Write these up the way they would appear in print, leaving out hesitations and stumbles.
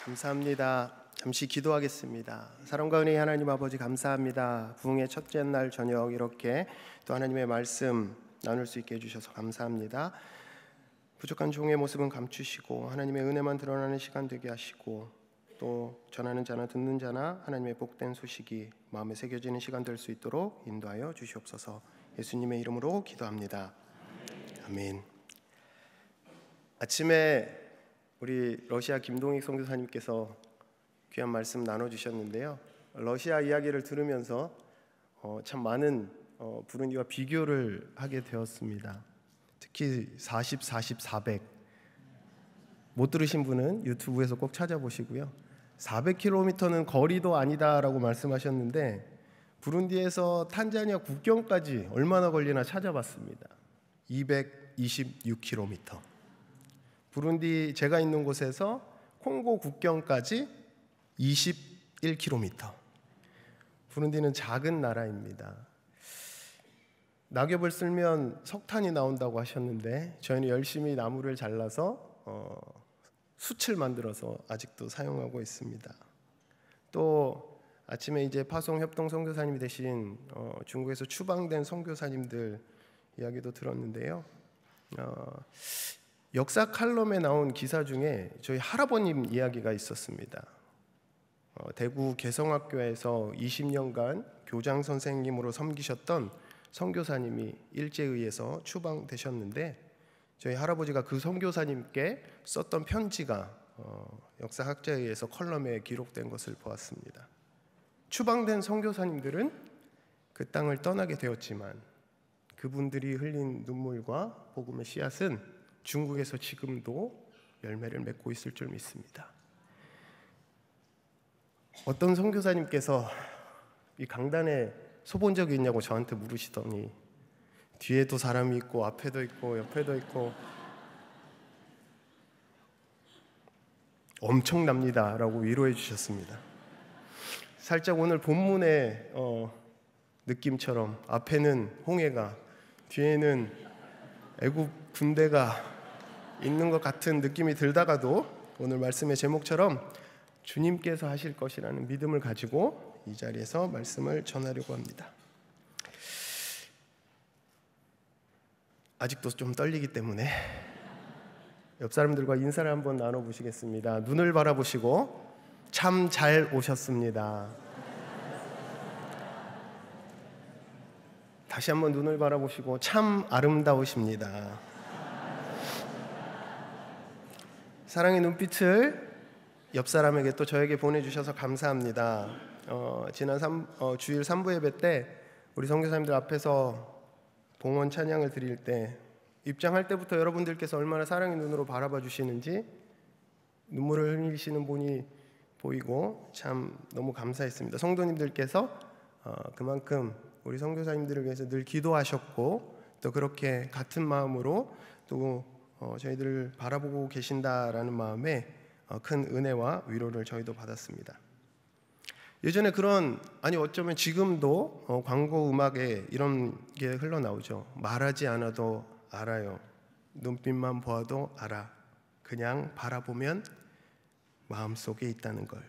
감사합니다. 잠시 기도하겠습니다. 사랑과 은혜의 하나님 아버지 감사합니다. 부흥의 첫째 날 저녁 이렇게 또 하나님의 말씀 나눌 수 있게 해주셔서 감사합니다. 부족한 종의 모습은 감추시고 하나님의 은혜만 드러나는 시간 되게 하시고 또 전하는 자나 듣는 자나 하나님의 복된 소식이 마음에 새겨지는 시간 될 수 있도록 인도하여 주시옵소서. 예수님의 이름으로 기도합니다. 아멘. 아침에 우리 러시아 김동익 선교사님께서 귀한 말씀 나눠주셨는데요. 러시아 이야기를 들으면서 참 많은 부르디와 비교를 하게 되었습니다. 특히 40, 40, 400 못 들으신 분은 유튜브에서 꼭 찾아보시고요. 400km는 거리도 아니다라고 말씀하셨는데 부룬디에서 탄자니아 국경까지 얼마나 걸리나 찾아봤습니다. 226km. 부룬디 제가 있는 곳에서 콩고 국경까지 21km. 부룬디는 작은 나라입니다. 낙엽을 쓸면 석탄이 나온다고 하셨는데 저희는 열심히 나무를 잘라서 숯을 만들어서 아직도 사용하고 있습니다. 또 아침에 이제 파송 협동 선교사님이 되신 중국에서 추방된 선교사님들 이야기도 들었는데요. 역사 칼럼에 나온 기사 중에 저희 할아버님 이야기가 있었습니다. 대구 개성학교에서 20년간 교장 선생님으로 섬기셨던 선교사님이 일제에 의해서 추방되셨는데 저희 할아버지가 그 선교사님께 썼던 편지가 역사학자에 의해서 컬럼에 기록된 것을 보았습니다. 추방된 선교사님들은 그 땅을 떠나게 되었지만 그분들이 흘린 눈물과 복음의 씨앗은 중국에서 지금도 열매를 맺고 있을 줄 믿습니다. 어떤 선교사님께서 이 강단에 서본 적이 있냐고 저한테 물으시더니 뒤에도 사람이 있고 앞에도 있고 옆에도 있고 엄청납니다 라고 위로해 주셨습니다. 살짝 오늘 본문의 느낌처럼 앞에는 홍해가 뒤에는 애국 군대가 있는 것 같은 느낌이 들다가도 오늘 말씀의 제목처럼 주님께서 하실 것이라는 믿음을 가지고 이 자리에서 말씀을 전하려고 합니다. 아직도 좀 떨리기 때문에 옆 사람들과 인사를 한번 나눠보시겠습니다. 눈을 바라보시고 참 잘 오셨습니다. 다시 한번 눈을 바라보시고 참 아름다우십니다. 사랑의 눈빛을 옆 사람에게 또 저에게 보내주셔서 감사합니다. 지난 주일 3부 예배 때 우리 선교사님들 앞에서 봉헌 찬양을 드릴 때 입장할 때부터 여러분들께서 얼마나 사랑의 눈으로 바라봐 주시는지 눈물을 흘리시는 분이 보이고 참 너무 감사했습니다. 성도님들께서 그만큼 우리 선교사님들을 위해서 늘 기도하셨고 또 그렇게 같은 마음으로 또 저희들을 바라보고 계신다라는 마음에 큰 은혜와 위로를 저희도 받았습니다. 예전에 어쩌면 지금도 광고 음악에 이런 게 흘러나오죠. 말하지 않아도 알아요. 눈빛만 보아도 알아. 그냥 바라보면 마음속에 있다는 걸.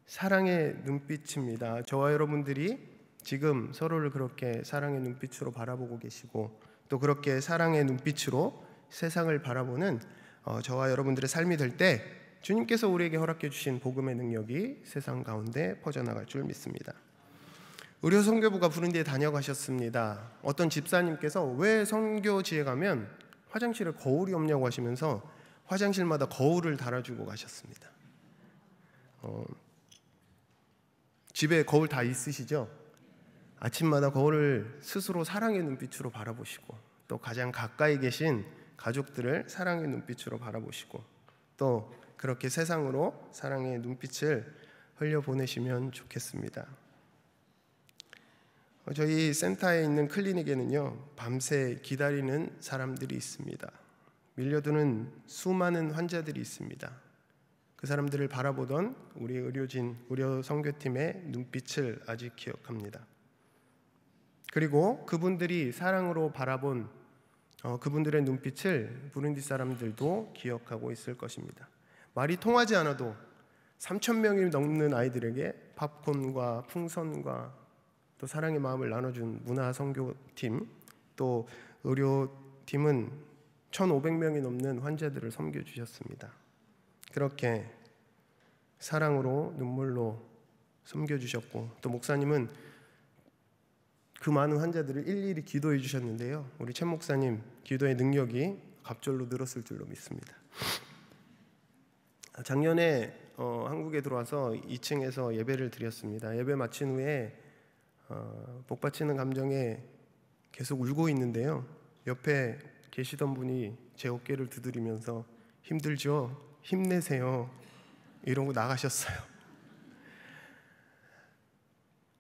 사랑의 눈빛입니다. 저와 여러분들이 지금 서로를 그렇게 사랑의 눈빛으로 바라보고 계시고 또 그렇게 사랑의 눈빛으로 세상을 바라보는 저와 여러분들의 삶이 될 때 주님께서 우리에게 허락해 주신 복음의 능력이 세상 가운데 퍼져나갈 줄 믿습니다. 의료 선교부가 부룬디에 다녀가셨습니다. 어떤 집사님께서 왜 선교지에 가면 화장실에 거울이 없냐고 하시면서 화장실마다 거울을 달아주고 가셨습니다. 집에 거울 다 있으시죠? 아침마다 거울을 스스로 사랑의 눈빛으로 바라보시고 또 가장 가까이 계신 가족들을 사랑의 눈빛으로 바라보시고 또 그렇게 세상으로 사랑의 눈빛을 흘려보내시면 좋겠습니다. 저희 센터에 있는 클리닉에는요 밤새 기다리는 사람들이 있습니다. 밀려드는 수많은 환자들이 있습니다. 그 사람들을 바라보던 우리 의료 선교팀의 눈빛을 아직 기억합니다. 그리고 그분들이 사랑으로 바라본 그분들의 눈빛을 부룬디 사람들도 기억하고 있을 것입니다. 말이 통하지 않아도 3,000명이 넘는 아이들에게 팝콘과 풍선과 또 사랑의 마음을 나눠준 문화선교팀, 또 의료팀은 1,500명이 넘는 환자들을 섬겨주셨습니다. 그렇게 사랑으로 눈물로 섬겨주셨고, 또 목사님은 그 많은 환자들을 일일이 기도해 주셨는데요, 우리 최 목사님 기도의 능력이 갑절로 늘었을 줄로 믿습니다. 작년에 한국에 들어와서 2층에서 예배를 드렸습니다. 예배 마친 후에 복받치는 감정에 계속 울고 있는데요, 옆에 계시던 분이 제 어깨를 두드리면서 힘들죠? 힘내세요. 이러고 나가셨어요.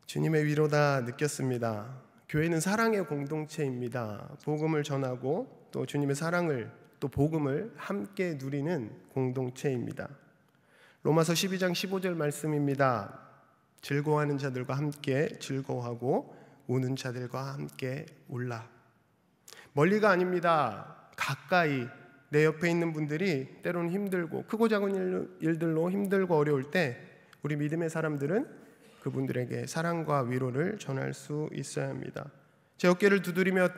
주님의 위로다 느꼈습니다. 교회는 사랑의 공동체입니다. 복음을 전하고 또 주님의 사랑을, 또 복음을 함께 누리는 공동체입니다. 로마서 12장 15절 말씀입니다. 즐거워하는 자들과 함께 즐거워하고 우는 자들과 함께 울라. 멀리가 아닙니다. 가까이 내 옆에 있는 분들이 때로는 힘들고 크고 작은 일들로 힘들고 어려울 때 우리 믿음의 사람들은 그분들에게 사랑과 위로를 전할 수 있어야 합니다. 제 어깨를 두드리며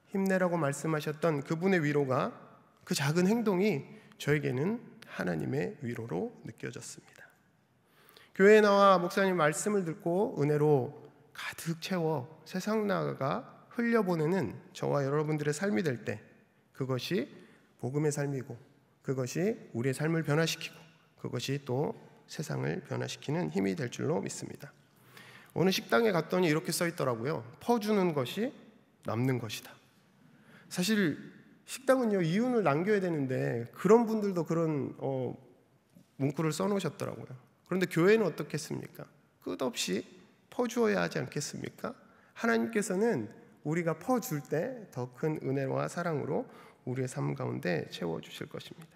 힘내라고 말씀하셨던 그분의 위로가, 그 작은 행동이 저에게는 하나님의 위로로 느껴졌습니다. 교회에 나와 목사님 말씀을 듣고 은혜로 가득 채워 세상 나가 흘려보내는 저와 여러분들의 삶이 될 때, 그것이 복음의 삶이고, 그것이 우리의 삶을 변화시키고, 그것이 또 세상을 변화시키는 힘이 될 줄로 믿습니다. 어느 식당에 갔더니 이렇게 써 있더라고요. 퍼주는 것이 남는 것이다. 사실 식당은요, 이윤을 남겨야 되는데 그런 분들도 그런 문구를 써놓으셨더라고요. 그런데 교회는 어떻겠습니까? 끝없이 퍼주어야 하지 않겠습니까? 하나님께서는 우리가 퍼줄 때 더 큰 은혜와 사랑으로 우리의 삶 가운데 채워주실 것입니다.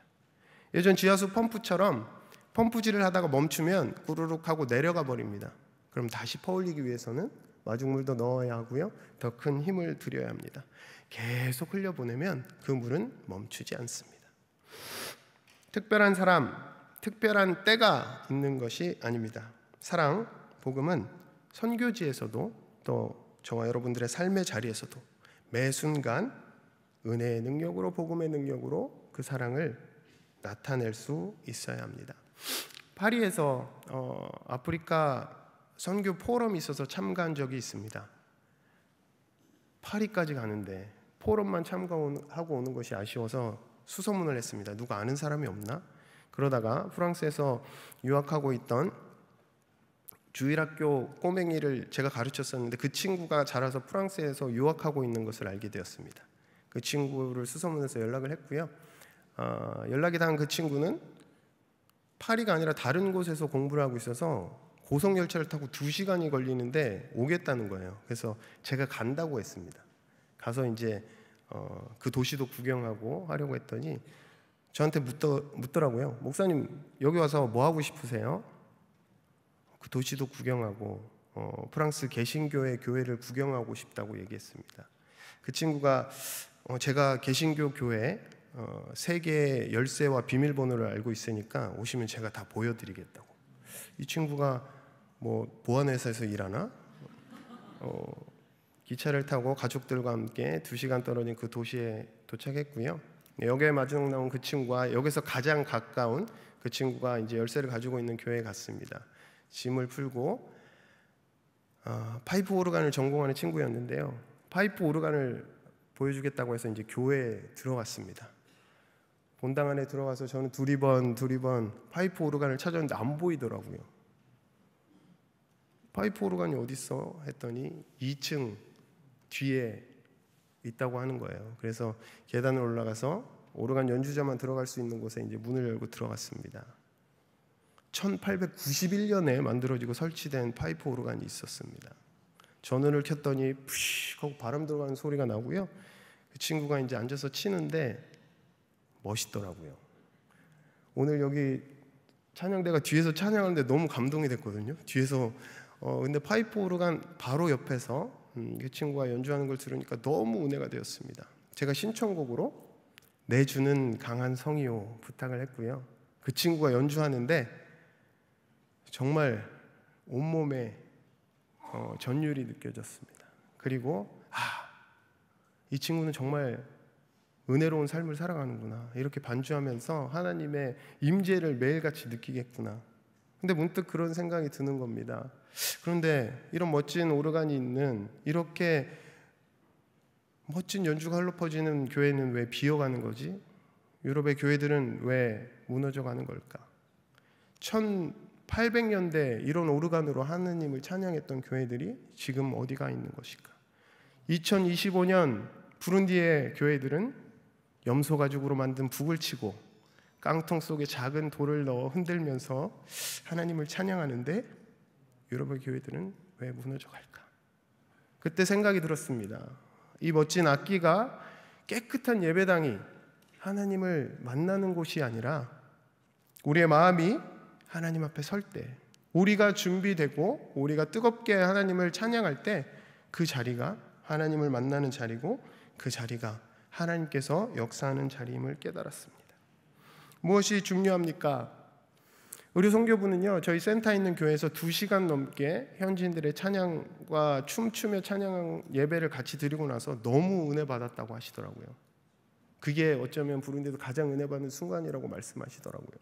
예전 지하수 펌프처럼 펌프질을 하다가 멈추면 꾸르륵 하고 내려가 버립니다. 그럼 다시 퍼올리기 위해서는 마중물도 넣어야 하고요, 더 큰 힘을 들여야 합니다. 계속 흘려보내면 그 물은 멈추지 않습니다. 특별한 사람, 특별한 때가 있는 것이 아닙니다. 사랑, 복음은 선교지에서도, 또 저와 여러분들의 삶의 자리에서도 매 순간 은혜의 능력으로, 복음의 능력으로 그 사랑을 나타낼 수 있어야 합니다. 파리에서 아프리카 선교 포럼이 있어서 참가한 적이 있습니다. 파리까지 가는데 포럼만 참가하고 오는 것이 아쉬워서 수소문을 했습니다. 누가 아는 사람이 없나? 그러다가 프랑스에서 유학하고 있던 주일학교 꼬맹이를 제가 가르쳤었는데 그 친구가 자라서 프랑스에서 유학하고 있는 것을 알게 되었습니다. 그 친구를 수소문해서 연락을 했고요. 연락이 닿은 그 친구는 파리가 아니라 다른 곳에서 공부를 하고 있어서 고속열차를 타고 2시간이 걸리는데 오겠다는 거예요. 그래서 제가 간다고 했습니다. 가서 이제 그 도시도 구경하고 하려고 했더니 저한테 묻더라고요. 목사님, 여기 와서 뭐 하고 싶으세요? 그 도시도 구경하고 프랑스 개신교의 교회를 구경하고 싶다고 얘기했습니다. 그 친구가 제가 개신교 교회 세계의 열쇠와 비밀번호를 알고 있으니까 오시면 제가 다 보여드리겠다고. 이 친구가 뭐 보안회사에서 일하나? 기차를 타고 가족들과 함께 2시간 떨어진 그 도시에 도착했고요. 역에 마중 나온 그 친구와 역에서 가장 가까운 그 친구가 이제 열쇠를 가지고 있는 교회에 갔습니다. 짐을 풀고 파이프 오르간을 전공하는 친구였는데요. 파이프 오르간을 보여주겠다고 해서 이제 교회에 들어갔습니다. 본당 안에 들어가서 저는 두리번 파이프 오르간을 찾았는데 안 보이더라고요. 파이프 오르간이 어디 있어? 했더니 2층 뒤에 있다고 하는 거예요. 그래서 계단을 올라가서 오르간 연주자만 들어갈 수 있는 곳에 이제 문을 열고 들어갔습니다. 1891년에 만들어지고 설치된 파이프 오르간이 있었습니다. 전원을 켰더니 푸쉬 하고 바람 들어가는 소리가 나고요. 그 친구가 이제 앉아서 치는데 멋있더라고요. 오늘 여기 찬양대가 뒤에서 찬양하는데 너무 감동이 됐거든요. 뒤에서 근데 파이프 오르간 바로 옆에서 그 친구가 연주하는 걸 들으니까 너무 은혜가 되었습니다. 제가 신청곡으로 내주는 강한 성이요 부탁을 했고요. 그 친구가 연주하는데 정말 온몸에 전율이 느껴졌습니다. 그리고 이 친구는 정말 은혜로운 삶을 살아가는구나, 이렇게 반주하면서 하나님의 임재를 매일같이 느끼겠구나. 근데 문득 그런 생각이 드는 겁니다. 그런데 이런 멋진 오르간이 있는, 이렇게 멋진 연주가 흘러 퍼지는 교회는 왜 비어가는 거지? 유럽의 교회들은 왜 무너져가는 걸까? 1800년대 이런 오르간으로 하느님을 찬양했던 교회들이 지금 어디가 있는 것일까? 2025년 부룬디의 교회들은 염소 가죽으로 만든 북을 치고 깡통 속에 작은 돌을 넣어 흔들면서 하나님을 찬양하는데 유럽의 교회들은 왜 무너져갈까? 그때 생각이 들었습니다. 이 멋진 악기가 깨끗한 예배당이 하나님을 만나는 곳이 아니라 우리의 마음이 하나님 앞에 설 때, 우리가 준비되고 우리가 뜨겁게 하나님을 찬양할 때 그 자리가 하나님을 만나는 자리고, 그 자리가 하나님께서 역사하는 자리임을 깨달았습니다. 무엇이 중요합니까? 우리 선교부는요, 저희 센터에 있는 교회에서 2시간 넘게 현지인들의 찬양과 춤추며 찬양 예배를 같이 드리고 나서 너무 은혜 받았다고 하시더라고요. 그게 어쩌면 부룬디에서 가장 은혜 받는 순간이라고 말씀하시더라고요.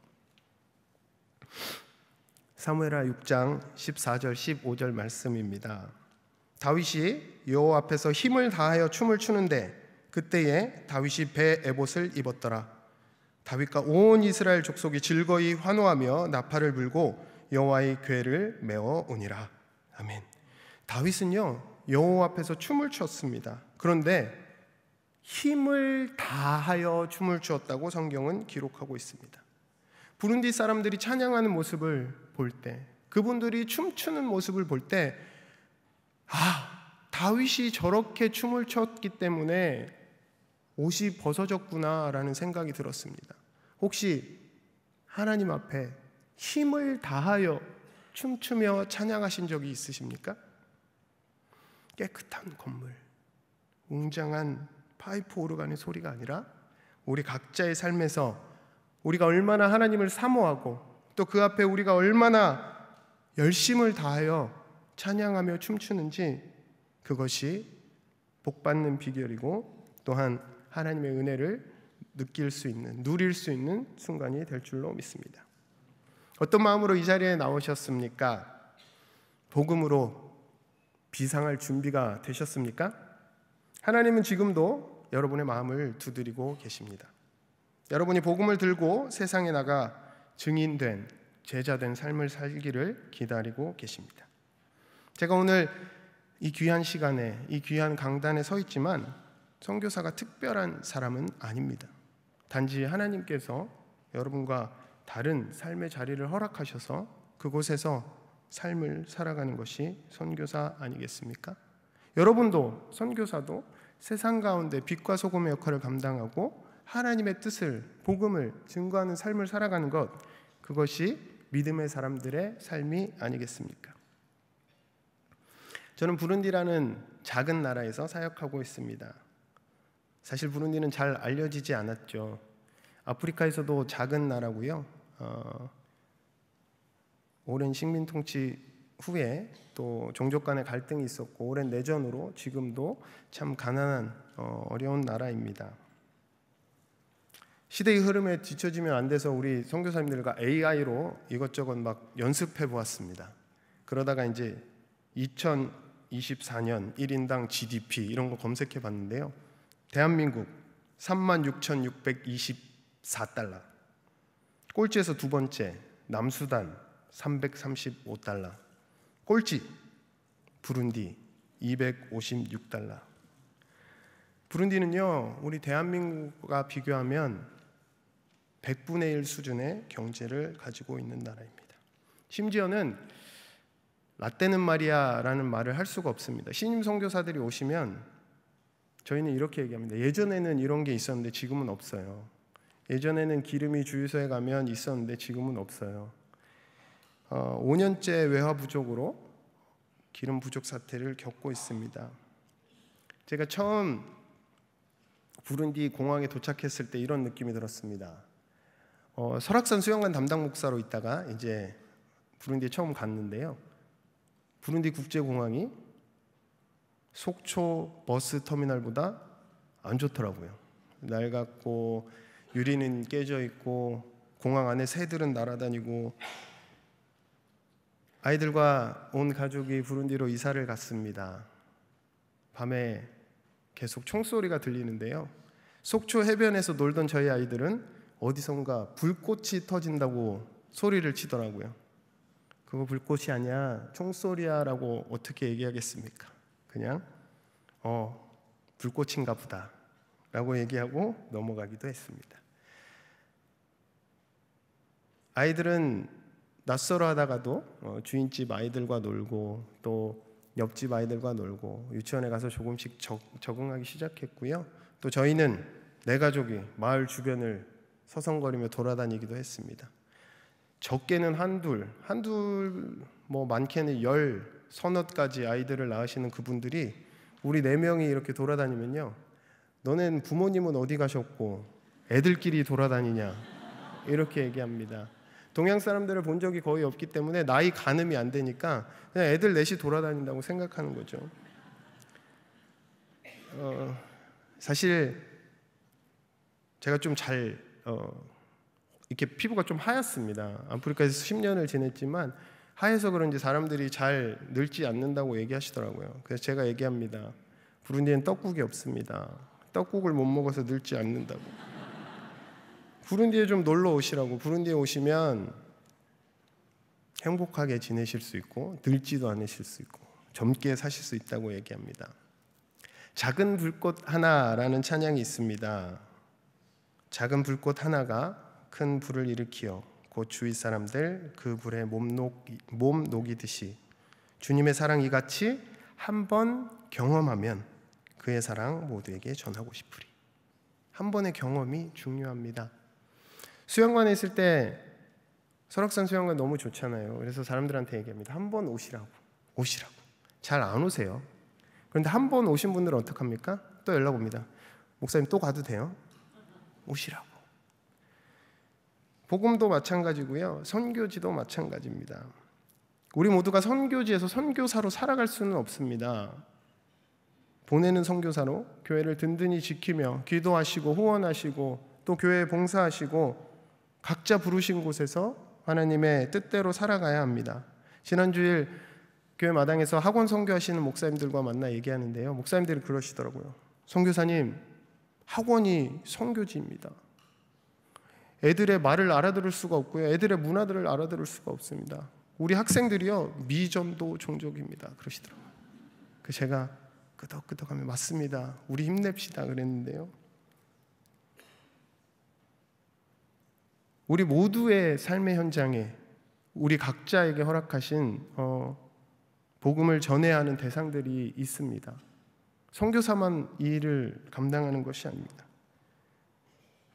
사무엘하 6장 14절 15절 말씀입니다. 다윗이 여호와 앞에서 힘을 다하여 춤을 추는데 그때에 다윗이 배 에봇을 입었더라. 다윗과 온 이스라엘 족속이 즐거이 환호하며 나팔을 불고 여호와의 궤를 메어 오니라. 아멘. 다윗은요, 여호와 앞에서 춤을 췄습니다. 그런데 힘을 다하여 춤을 추었다고 성경은 기록하고 있습니다. 부룬디 사람들이 찬양하는 모습을 볼 때, 그분들이 춤추는 모습을 볼 때, 다윗이 저렇게 춤을 췄기 때문에 옷이 벗어졌구나라는 생각이 들었습니다. 혹시 하나님 앞에 힘을 다하여 춤추며 찬양하신 적이 있으십니까? 깨끗한 건물, 웅장한 파이프 오르간의 소리가 아니라 우리 각자의 삶에서 우리가 얼마나 하나님을 사모하고 또 그 앞에 우리가 얼마나 열심을 다하여 찬양하며 춤추는지, 그것이 복받는 비결이고 또한 하나님의 은혜를 느낄 수 있는, 누릴 수 있는 순간이 될 줄로 믿습니다. 어떤 마음으로 이 자리에 나오셨습니까? 복음으로 비상할 준비가 되셨습니까? 하나님은 지금도 여러분의 마음을 두드리고 계십니다. 여러분이 복음을 들고 세상에 나가 증인된, 제자된 삶을 살기를 기다리고 계십니다. 제가 오늘 이 귀한 시간에, 이 귀한 강단에 서 있지만 선교사가 특별한 사람은 아닙니다. 단지 하나님께서 여러분과 다른 삶의 자리를 허락하셔서 그곳에서 삶을 살아가는 것이 선교사 아니겠습니까? 여러분도, 선교사도 세상 가운데 빛과 소금의 역할을 감당하고 하나님의 뜻을, 복음을 증거하는 삶을 살아가는 것, 그것이 믿음의 사람들의 삶이 아니겠습니까? 저는 부룬디라는 작은 나라에서 사역하고 있습니다. 사실 부룬디는 잘 알려지지 않았죠. 아프리카에서도 작은 나라고요. 오랜 식민 통치 후에 또 종족 간의 갈등이 있었고 오랜 내전으로 지금도 참 가난한 어려운 나라입니다. 시대의 흐름에 뒤처지면 안 돼서 우리 선교사님들과 AI로 이것저것 막 연습해 보았습니다. 그러다가 이제 2024년 1인당 GDP 이런 거 검색해 봤는데요. 대한민국 36,624달러, 꼴찌에서 두 번째 남수단 335달러, 꼴찌 부룬디 256달러. 부룬디는요, 우리 대한민국과 비교하면 100분의 1 수준의 경제를 가지고 있는 나라입니다. 심지어는 라떼는 마리아라는 말을 할 수가 없습니다. 신임 선교사들이 오시면 저희는 이렇게 얘기합니다. 예전에는 이런 게 있었는데 지금은 없어요. 예전에는 기름이 주유소에 가면 있었는데 지금은 없어요. 5년째 외화 부족으로 기름 부족 사태를 겪고 있습니다. 제가 처음 부룬디 공항에 도착했을 때 이런 느낌이 들었습니다. 설악산 수영관 담당 목사로 있다가 이제 부룬디에 처음 갔는데요. 부룬디 국제공항이 속초 버스 터미널보다 안 좋더라고요. 낡았고 유리는 깨져 있고 공항 안에 새들은 날아다니고, 아이들과 온 가족이 부룬디로 이사를 갔습니다. 밤에 계속 총소리가 들리는데요. 속초 해변에서 놀던 저희 아이들은 어디선가 불꽃이 터진다고 소리를 치더라고요. 그거 불꽃이 아니야, 총소리야 라고 어떻게 얘기하겠습니까? 그냥 불꽃인가 보다 라고 얘기하고 넘어가기도 했습니다. 아이들은 낯설어 하다가도 주인집 아이들과 놀고 또 옆집 아이들과 놀고 유치원에 가서 조금씩 적응하기 시작했고요. 또 저희는 네 가족이 마을 주변을 서성거리며 돌아다니기도 했습니다. 적게는 한둘 뭐 많게는 10, 서너 가지 아이들을 낳으시는 그분들이 우리 4명이 이렇게 돌아다니면요, 너넨 부모님은 어디 가셨고 애들끼리 돌아다니냐 이렇게 얘기합니다. 동양 사람들을 본 적이 거의 없기 때문에 나이 가늠이 안 되니까 그냥 애들 넷이 돌아다닌다고 생각하는 거죠. 사실 제가 좀 이렇게 피부가 좀 하얗습니다. 아프리카에서 10년을 지냈지만 하얘서 그런지 사람들이 잘 늙지 않는다고 얘기하시더라고요. 그래서 제가 얘기합니다. 부룬디엔 떡국이 없습니다. 떡국을 못 먹어서 늙지 않는다고. 부룬디에 좀 놀러 오시라고. 부룬디에 오시면 행복하게 지내실 수 있고 늙지도 않으실 수 있고 젊게 사실 수 있다고 얘기합니다. 작은 불꽃 하나라는 찬양이 있습니다. 작은 불꽃 하나가 큰 불을 일으키어 곧 주위 사람들 그 불에 몸 녹이듯이 주님의 사랑 이같이 한 번 경험하면 그의 사랑 모두에게 전하고 싶으리. 한 번의 경험이 중요합니다. 수영관에 있을 때 설악산 수영관 너무 좋잖아요. 그래서 사람들한테 얘기합니다. 한 번 오시라고. 잘 안 오세요. 그런데 한 번 오신 분들은 어떡합니까? 또 연락 옵니다. 목사님 또 가도 돼요? 오시라고. 복음도 마찬가지고요. 선교지도 마찬가지입니다. 우리 모두가 선교지에서 선교사로 살아갈 수는 없습니다. 보내는 선교사로 교회를 든든히 지키며 기도하시고 후원하시고 또 교회에 봉사하시고 각자 부르신 곳에서 하나님의 뜻대로 살아가야 합니다. 지난 주일 교회 마당에서 학원 선교하시는 목사님들과 만나 얘기하는데요. 목사님들이 그러시더라고요. 선교사님, 학원이 선교지입니다. 애들의 말을 알아들을 수가 없고요. 애들의 문화들을 알아들을 수가 없습니다. 우리 학생들이요, 미전도 종족입니다. 그러시더라고요. 제가 끄덕끄덕하며 맞습니다. 우리 힘냅시다 그랬는데요. 우리 모두의 삶의 현장에 우리 각자에게 허락하신 복음을 전해야 하는 대상들이 있습니다. 선교사만 이 일을 감당하는 것이 아닙니다.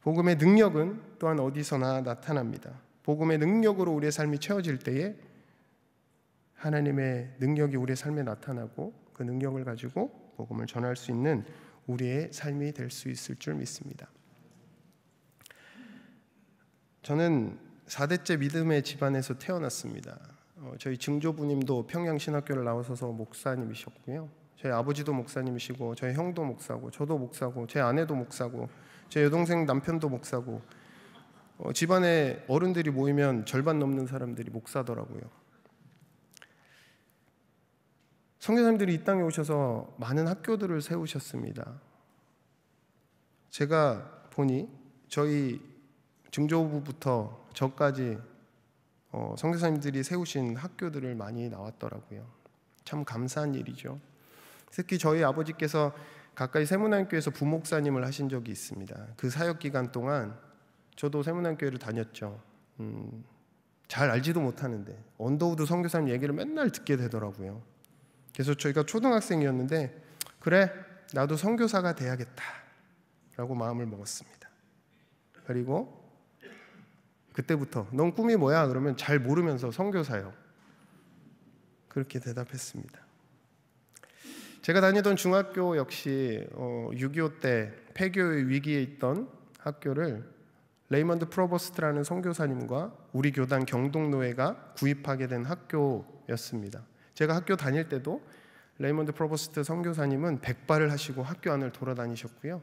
복음의 능력은 또한 어디서나 나타납니다. 복음의 능력으로 우리의 삶이 채워질 때에 하나님의 능력이 우리의 삶에 나타나고 그 능력을 가지고 복음을 전할 수 있는 우리의 삶이 될 수 있을 줄 믿습니다. 저는 4대째 믿음의 집안에서 태어났습니다. 저희 증조부님도 평양신학교를 나오셔서 목사님이셨고요. 저희 아버지도 목사님이시고 저희 형도 목사고 저도 목사고 제 아내도 목사고 제 여동생 남편도 목사고 집안에 어른들이 모이면 절반 넘는 사람들이 목사더라고요. 선교사님들이 이 땅에 오셔서 많은 학교들을 세우셨습니다. 제가 보니 저희 증조부부터 저까지 선교사님들이 세우신 학교들을 많이 나왔더라고요. 참 감사한 일이죠. 특히 저희 아버지께서 가까이 세문안교에서 부목사님을 하신 적이 있습니다. 그 사역 기간 동안 저도 세문안교회를 다녔죠. 잘 알지도 못하는데 언더우드 선교사님 얘기를 맨날 듣게 되더라고요. 그래서 저희가 초등학생이었는데 그래 나도 선교사가 돼야겠다 라고 마음을 먹었습니다. 그리고 그때부터 넌 꿈이 뭐야? 그러면 잘 모르면서 선교사요. 그렇게 대답했습니다. 제가 다니던 중학교 역시 6.25 때 폐교의 위기에 있던 학교를 레이먼드 프로버스트라는 선교사님과 우리 교단 경동노회가 구입하게 된 학교였습니다. 제가 학교 다닐 때도 레이먼드 프로버스트 선교사님은 백발을 하시고 학교 안을 돌아다니셨고요.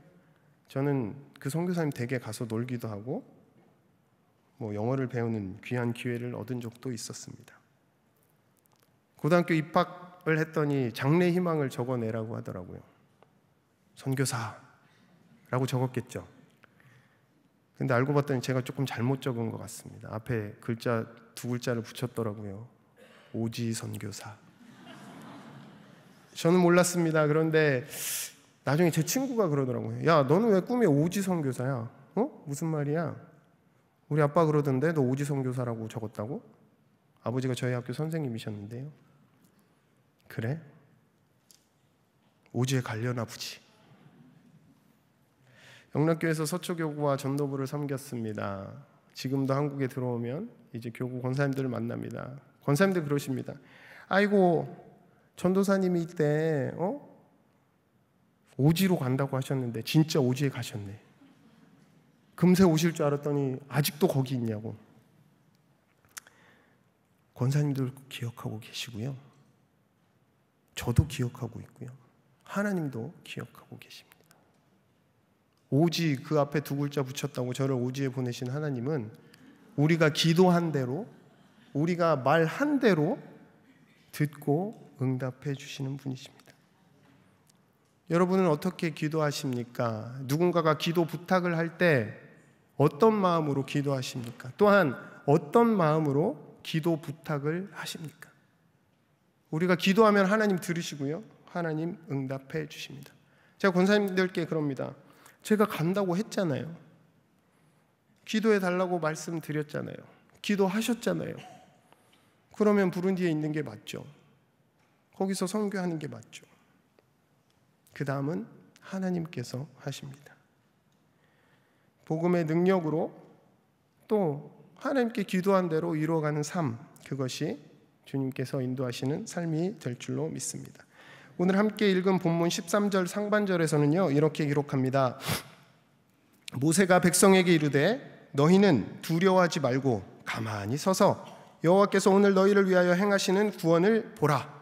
저는 그 선교사님 댁에 가서 놀기도 하고 영어를 배우는 귀한 기회를 얻은 적도 있었습니다. 고등학교 입학을 했더니 장래 희망을 적어내라고 하더라고요. 선교사라고 적었겠죠. 근데 알고 봤더니 제가 조금 잘못 적은 것 같습니다. 앞에 글자 두 글자를 붙였더라고요. 오지 선교사. 저는 몰랐습니다. 그런데 나중에 제 친구가 그러더라고요. 야, 너는 왜 꿈이 오지 선교사야? 무슨 말이야? 우리 아빠 그러던데 너 오지 선교사라고 적었다고? 아버지가 저희 학교 선생님이셨는데요. 그래? 오지에 가려나 보지. 영락교회에서 서초교구와 전도부를 섬겼습니다. 지금도 한국에 들어오면 이제 교구 권사님들을 만납니다. 권사님들 그러십니다. 아이고, 전도사님이 이때 오지로 간다고 하셨는데 진짜 오지에 가셨네. 금세 오실 줄 알았더니 아직도 거기 있냐고. 권사님들 기억하고 계시고요. 저도 기억하고 있고요. 하나님도 기억하고 계십니다. 오지, 그 앞에 두 글자 붙였다고 저를 오지에 보내신 하나님은 우리가 기도한 대로, 우리가 말한 대로 듣고 응답해 주시는 분이십니다. 여러분은 어떻게 기도하십니까? 누군가가 기도 부탁을 할 때 어떤 마음으로 기도하십니까? 또한 어떤 마음으로 기도 부탁을 하십니까? 우리가 기도하면 하나님 들으시고요, 하나님 응답해 주십니다. 제가 권사님들께 그럽니다. 제가 간다고 했잖아요. 기도해 달라고 말씀드렸잖아요. 기도하셨잖아요. 그러면 부룬디에 있는 게 맞죠. 거기서 선교하는 게 맞죠. 그 다음은 하나님께서 하십니다. 복음의 능력으로 또 하나님께 기도한 대로 이루어가는 삶, 그것이 주님께서 인도하시는 삶이 될 줄로 믿습니다. 오늘 함께 읽은 본문 13절 상반절에서는요, 이렇게 기록합니다. 모세가 백성에게 이르되 너희는 두려워하지 말고 가만히 서서 여호와께서 오늘 너희를 위하여 행하시는 구원을 보라.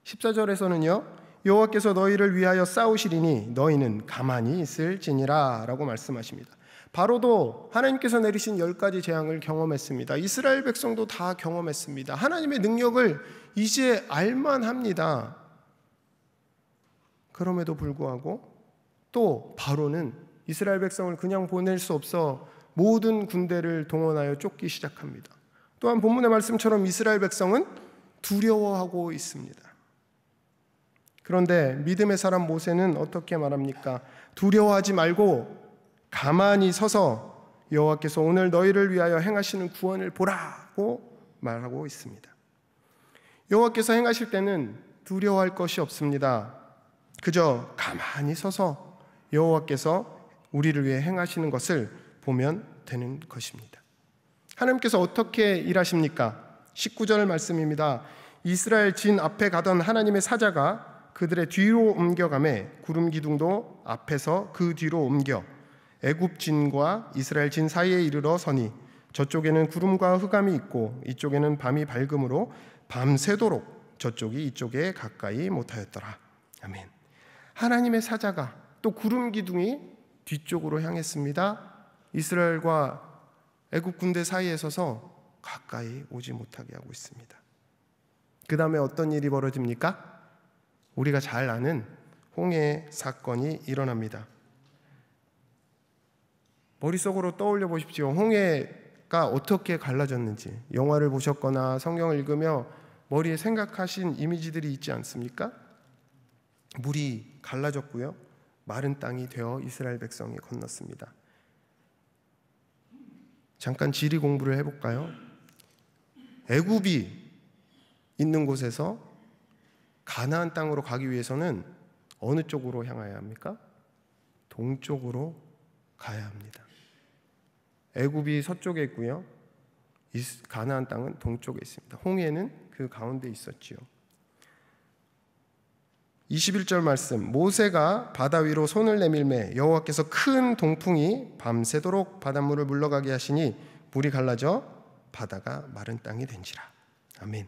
14절에서는요, 여호와께서 너희를 위하여 싸우시리니 너희는 가만히 있을지니라 라고 말씀하십니다. 바로도 하나님께서 내리신 10가지 재앙을 경험했습니다. 이스라엘 백성도 다 경험했습니다. 하나님의 능력을 이제 알만합니다. 그럼에도 불구하고 또 바로는 이스라엘 백성을 그냥 보낼 수 없어 모든 군대를 동원하여 쫓기 시작합니다. 또한 본문의 말씀처럼 이스라엘 백성은 두려워하고 있습니다. 그런데 믿음의 사람 모세는 어떻게 말합니까? 두려워하지 말고 가만히 서서 여호와께서 오늘 너희를 위하여 행하시는 구원을 보라고 말하고 있습니다. 여호와께서 행하실 때는 두려워할 것이 없습니다. 그저 가만히 서서 여호와께서 우리를 위해 행하시는 것을 보면 되는 것입니다. 하나님께서 어떻게 일하십니까? 19절 말씀입니다. 이스라엘 진 앞에 가던 하나님의 사자가 그들의 뒤로 옮겨가매 구름 기둥도 앞에서 그 뒤로 옮겨 애굽 진과 이스라엘 진 사이에 이르러 서니 저쪽에는 구름과 흑암이 있고 이쪽에는 밤이 밝음으로 밤새도록 저쪽이 이쪽에 가까이 못하였더라. 아멘. 하나님의 사자가 또 구름 기둥이 뒤쪽으로 향했습니다. 이스라엘과 애굽 군대 사이에 서서 가까이 오지 못하게 하고 있습니다. 그 다음에 어떤 일이 벌어집니까? 우리가 잘 아는 홍해 사건이 일어납니다. 머릿속으로 떠올려 보십시오. 홍해가 어떻게 갈라졌는지. 영화를 보셨거나 성경을 읽으며 머리에 생각하신 이미지들이 있지 않습니까? 물이 갈라졌고요, 마른 땅이 되어 이스라엘 백성이 건넜습니다. 잠깐 지리 공부를 해볼까요? 애굽이 있는 곳에서 가나안 땅으로 가기 위해서는 어느 쪽으로 향해야 합니까? 동쪽으로 가야 합니다. 애굽이 서쪽에 있고요, 가나안 땅은 동쪽에 있습니다. 홍해는 그 가운데 있었지요. 21절 말씀, 모세가 바다 위로 손을 내밀매 여호와께서 큰 동풍이 밤새도록 바닷물을 물러가게 하시니 물이 갈라져 바다가 마른 땅이 된지라. 아멘.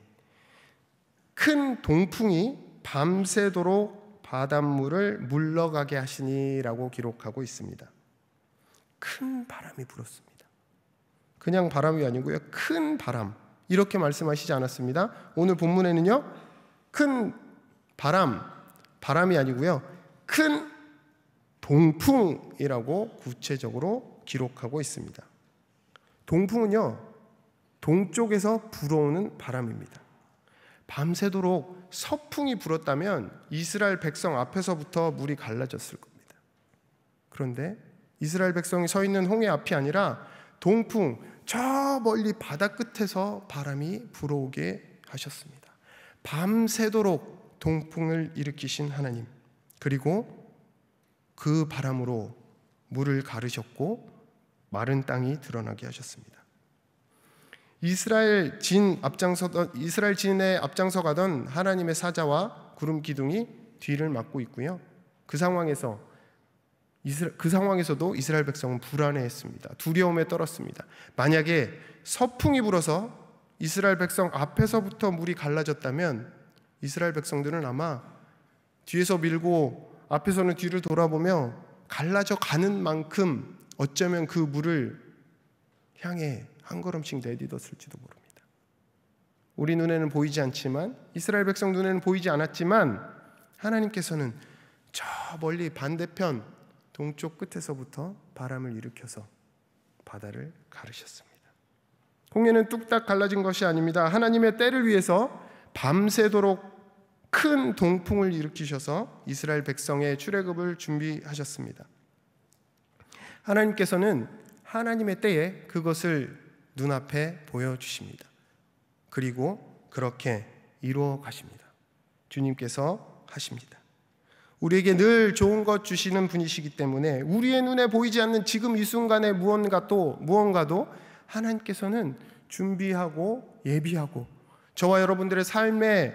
큰 동풍이 밤새도록 바닷물을 물러가게 하시니라고 기록하고 있습니다. 큰 바람이 불었습니다. 그냥 바람이 아니고요, 큰 바람, 이렇게 말씀하시지 않았습니다. 오늘 본문에는요, 큰 바람이 아니고요, 큰 동풍이라고 구체적으로 기록하고 있습니다. 동풍은요, 동쪽에서 불어오는 바람입니다. 밤새도록 서풍이 불었다면 이스라엘 백성 앞에서부터 물이 갈라졌을 겁니다. 그런데 이스라엘 백성이 서 있는 홍해 앞이 아니라 동풍, 저 멀리 바다 끝에서 바람이 불어오게 하셨습니다. 밤새도록 동풍을 일으키신 하나님, 그리고 그 바람으로 물을 가르셨고 마른 땅이 드러나게 하셨습니다. 이스라엘 진에 앞장서 가던 하나님의 사자와 구름 기둥이 뒤를 막고 있고요. 그 상황에서도 이스라엘 백성은 불안해했습니다. 두려움에 떨었습니다. 만약에 서풍이 불어서 이스라엘 백성 앞에서부터 물이 갈라졌다면 이스라엘 백성들은 아마 뒤에서 밀고 앞에서는 뒤를 돌아보며 갈라져 가는 만큼 어쩌면 그 물을 향해 한 걸음씩 내딛었을지도 모릅니다. 우리 눈에는 보이지 않지만, 이스라엘 백성 눈에는 보이지 않았지만 하나님께서는 저 멀리 반대편 동쪽 끝에서부터 바람을 일으켜서 바다를 가르셨습니다. 홍해는 뚝딱 갈라진 것이 아닙니다. 하나님의 때를 위해서 밤새도록 큰 동풍을 일으키셔서 이스라엘 백성의 출애굽을 준비하셨습니다. 하나님께서는 하나님의 때에 그것을 눈앞에 보여주십니다. 그리고 그렇게 이루어 가십니다. 주님께서 하십니다. 우리에게 늘 좋은 것 주시는 분이시기 때문에 우리의 눈에 보이지 않는 지금 이 순간의 무언가도 하나님께서는 준비하고 예비하고 저와 여러분들의 삶에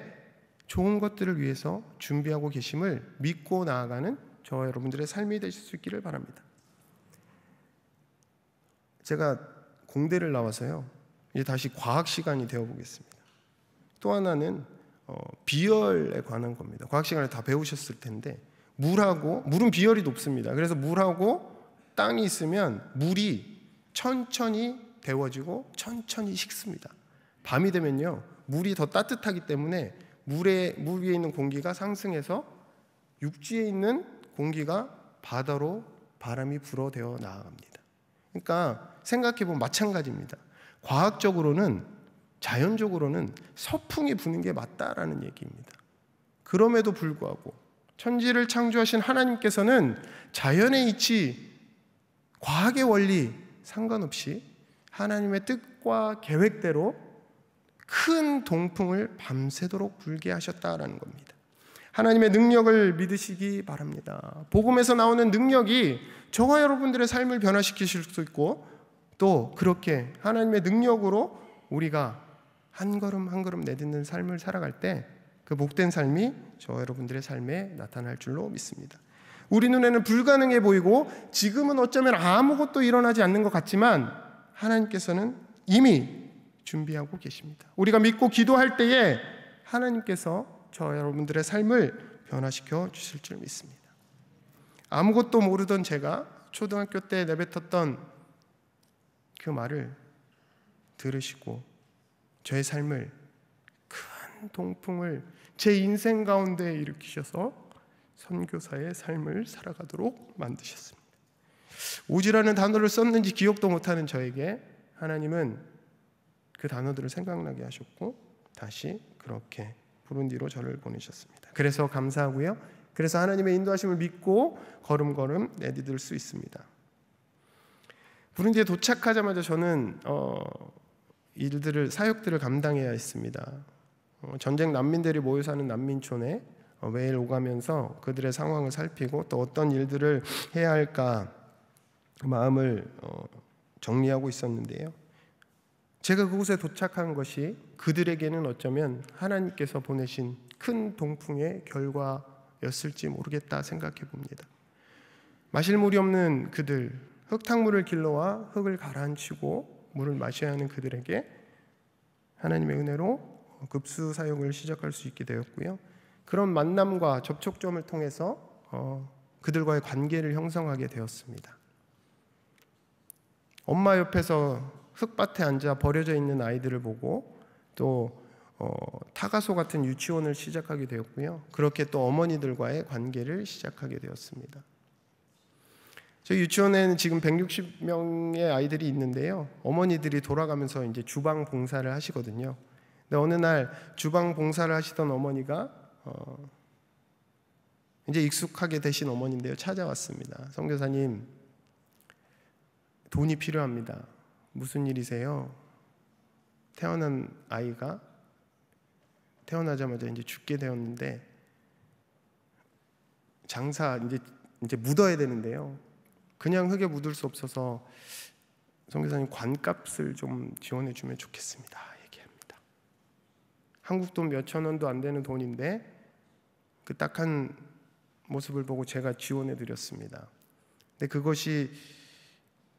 좋은 것들을 위해서 준비하고 계심을 믿고 나아가는 저와 여러분들의 삶이 되실 수 있기를 바랍니다. 제가 공대를 나와서요, 이제 다시 과학 시간이 되어 보겠습니다. 또 하나는 비열에 관한 겁니다. 과학 시간에 다 배우셨을 텐데, 물은 비열이 높습니다. 그래서 물하고 땅이 있으면 물이 천천히 데워지고 천천히 식습니다. 밤이 되면요, 물이 더 따뜻하기 때문에 물 위에 있는 공기가 상승해서 육지에 있는 공기가 바다로 바람이 불어대어 나아갑니다. 그러니까 생각해보면 마찬가지입니다. 과학적으로는, 자연적으로는 서풍이 부는 게 맞다라는 얘기입니다. 그럼에도 불구하고 천지를 창조하신 하나님께서는 자연의 이치, 과학의 원리 상관없이 하나님의 뜻과 계획대로 큰 동풍을 밤새도록 불게 하셨다라는 겁니다. 하나님의 능력을 믿으시기 바랍니다. 복음에서 나오는 능력이 저와 여러분들의 삶을 변화시키실 수 있고, 또 그렇게 하나님의 능력으로 우리가 한 걸음 한 걸음 내딛는 삶을 살아갈 때 그 복된 삶이 저와 여러분들의 삶에 나타날 줄로 믿습니다. 우리 눈에는 불가능해 보이고 지금은 어쩌면 아무것도 일어나지 않는 것 같지만 하나님께서는 이미 준비하고 계십니다. 우리가 믿고 기도할 때에 하나님께서 저와 여러분들의 삶을 변화시켜 주실 줄 믿습니다. 아무것도 모르던 제가 초등학교 때 내뱉었던 그 말을 들으시고 저의 삶을, 큰 동풍을 제 인생 가운데 일으키셔서 선교사의 삶을 살아가도록 만드셨습니다. 오지라는 단어를 썼는지 기억도 못하는 저에게 하나님은 그 단어들을 생각나게 하셨고 다시 그렇게 부룬디로 저를 보내셨습니다. 그래서 감사하고요. 그래서 하나님의 인도하심을 믿고 걸음걸음 내디딜 수 있습니다. 부룬디에 도착하자마자 저는 사역들을 감당해야 했습니다. 전쟁 난민들이 모여 사는 난민촌에 매일 오가면서 그들의 상황을 살피고 또 어떤 일들을 해야 할까 마음을 정리하고 있었는데요. 제가 그곳에 도착한 것이 그들에게는 어쩌면 하나님께서 보내신 큰 동풍의 였을지 모르겠다 생각해 봅니다. 마실 물이 없는 그들, 흙탕물을 길러와 흙을 가라앉히고 물을 마셔야 하는 그들에게 하나님의 은혜로 급수 사역을 시작할 수 있게 되었고요. 그런 만남과 접촉점을 통해서 그들과의 관계를 형성하게 되었습니다. 엄마 옆에서 흙밭에 앉아 버려져 있는 아이들을 보고 또 타가소 같은 유치원을 시작하게 되었고요. 그렇게 또 어머니들과의 관계를 시작하게 되었습니다. 저희 유치원에는 지금 160명의 아이들이 있는데요. 어머니들이 돌아가면서 이제 주방 봉사를 하시거든요. 근데 어느 날 주방 봉사를 하시던 어머니가 이제 익숙하게 되신 어머니인데요. 찾아왔습니다. 선교사님, 돈이 필요합니다. 무슨 일이세요? 태어난 아이가 태어나자마자 이제 죽게 되었는데 장사 이제 묻어야 되는데요. 그냥 흙에 묻을 수 없어서 선교사님 관값을 좀 지원해 주면 좋겠습니다. 얘기합니다. 한국 돈 몇천 원도 안 되는 돈인데 그 딱한 모습을 보고 제가 지원해 드렸습니다. 근데 그것이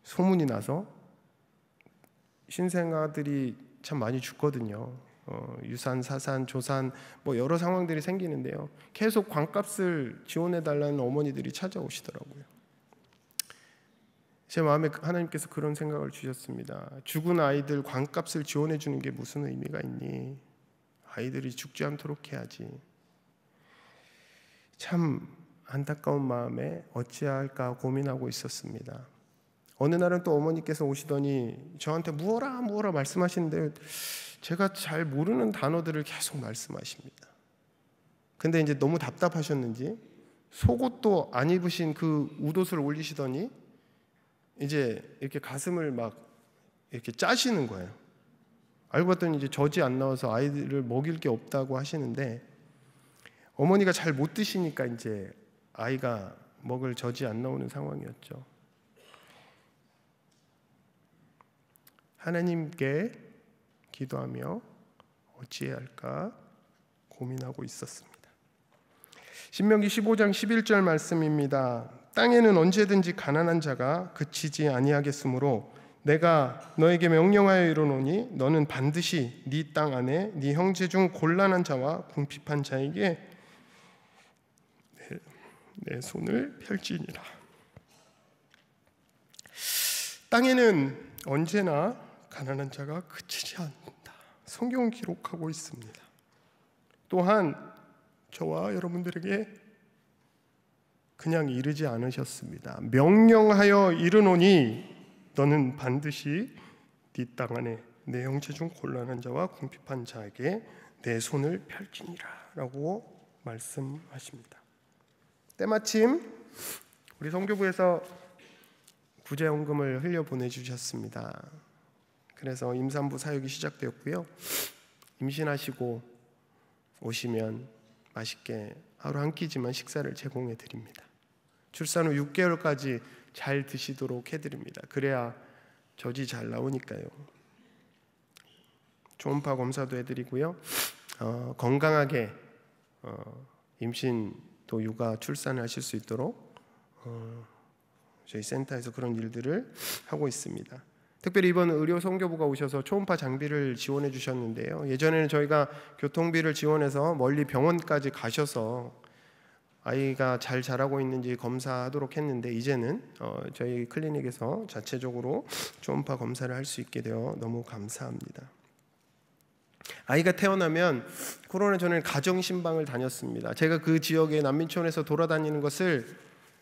소문이 나서 신생아들이 참 많이 죽거든요. 유산, 사산, 조산 뭐 여러 상황들이 생기는데요. 계속 관값을 지원해 달라는 어머니들이 찾아오시더라고요. 제 마음에 하나님께서 그런 생각을 주셨습니다. 죽은 아이들 관값을 지원해 주는 게 무슨 의미가 있니? 아이들이 죽지 않도록 해야지. 참 안타까운 마음에 어찌해야 할까 고민하고 있었습니다. 어느 날은 또 어머니께서 오시더니 저한테 무어라 말씀하시는데 제가 잘 모르는 단어들을 계속 말씀하십니다. 근데 이제 너무 답답하셨는지 속옷도 안 입으신 그 웃옷을 올리시더니 이제 이렇게 가슴을 막 이렇게 짜시는 거예요. 알고 봤더니 이제 젖이 안 나와서 아이들을 먹일 게 없다고 하시는데 어머니가 잘 못 드시니까 이제 아이가 먹을 젖이 안 나오는 상황이었죠. 하나님께 기도하며 어찌해야 할까 고민하고 있었습니다. 신명기 15장 11절 말씀입니다. 땅에는 언제든지 가난한 자가 그치지 아니하겠으므로 내가 너에게 명령하여 이르노니 너는 반드시 네 땅 안에 네 형제 중 곤란한 자와 궁핍한 자에게 내 손을 펼지니라. 땅에는 언제나 가난한 자가 그치지 않는다. 성경은 기록하고 있습니다. 또한 저와 여러분들에게 그냥 이르지 않으셨습니다. 명령하여 이르노니 너는 반드시 네 땅 안에 내 형제 중 곤란한 자와 궁핍한 자에게 내 손을 펼지니라 라고 말씀하십니다. 때마침 우리 선교부에서 구제헌금을 흘려 보내주셨습니다. 그래서 임산부 사역이 시작되었고요. 임신하시고 오시면 맛있게 하루 한 끼지만 식사를 제공해 드립니다. 출산 후 6개월까지 잘 드시도록 해드립니다. 그래야 젖이 잘 나오니까요. 초음파 검사도 해드리고요. 건강하게 임신 또 육아 출산을 하실 수 있도록 저희 센터에서 그런 일들을 하고 있습니다. 특별히 이번 의료 선교부가 오셔서 초음파 장비를 지원해 주셨는데요. 예전에는 저희가 교통비를 지원해서 멀리 병원까지 가셔서 아이가 잘 자라고 있는지 검사하도록 했는데 이제는 저희 클리닉에서 자체적으로 초음파 검사를 할 수 있게 되어 너무 감사합니다. 아이가 태어나면 코로나 전에는 가정신방을 다녔습니다. 제가 그 지역의 난민촌에서 돌아다니는 것을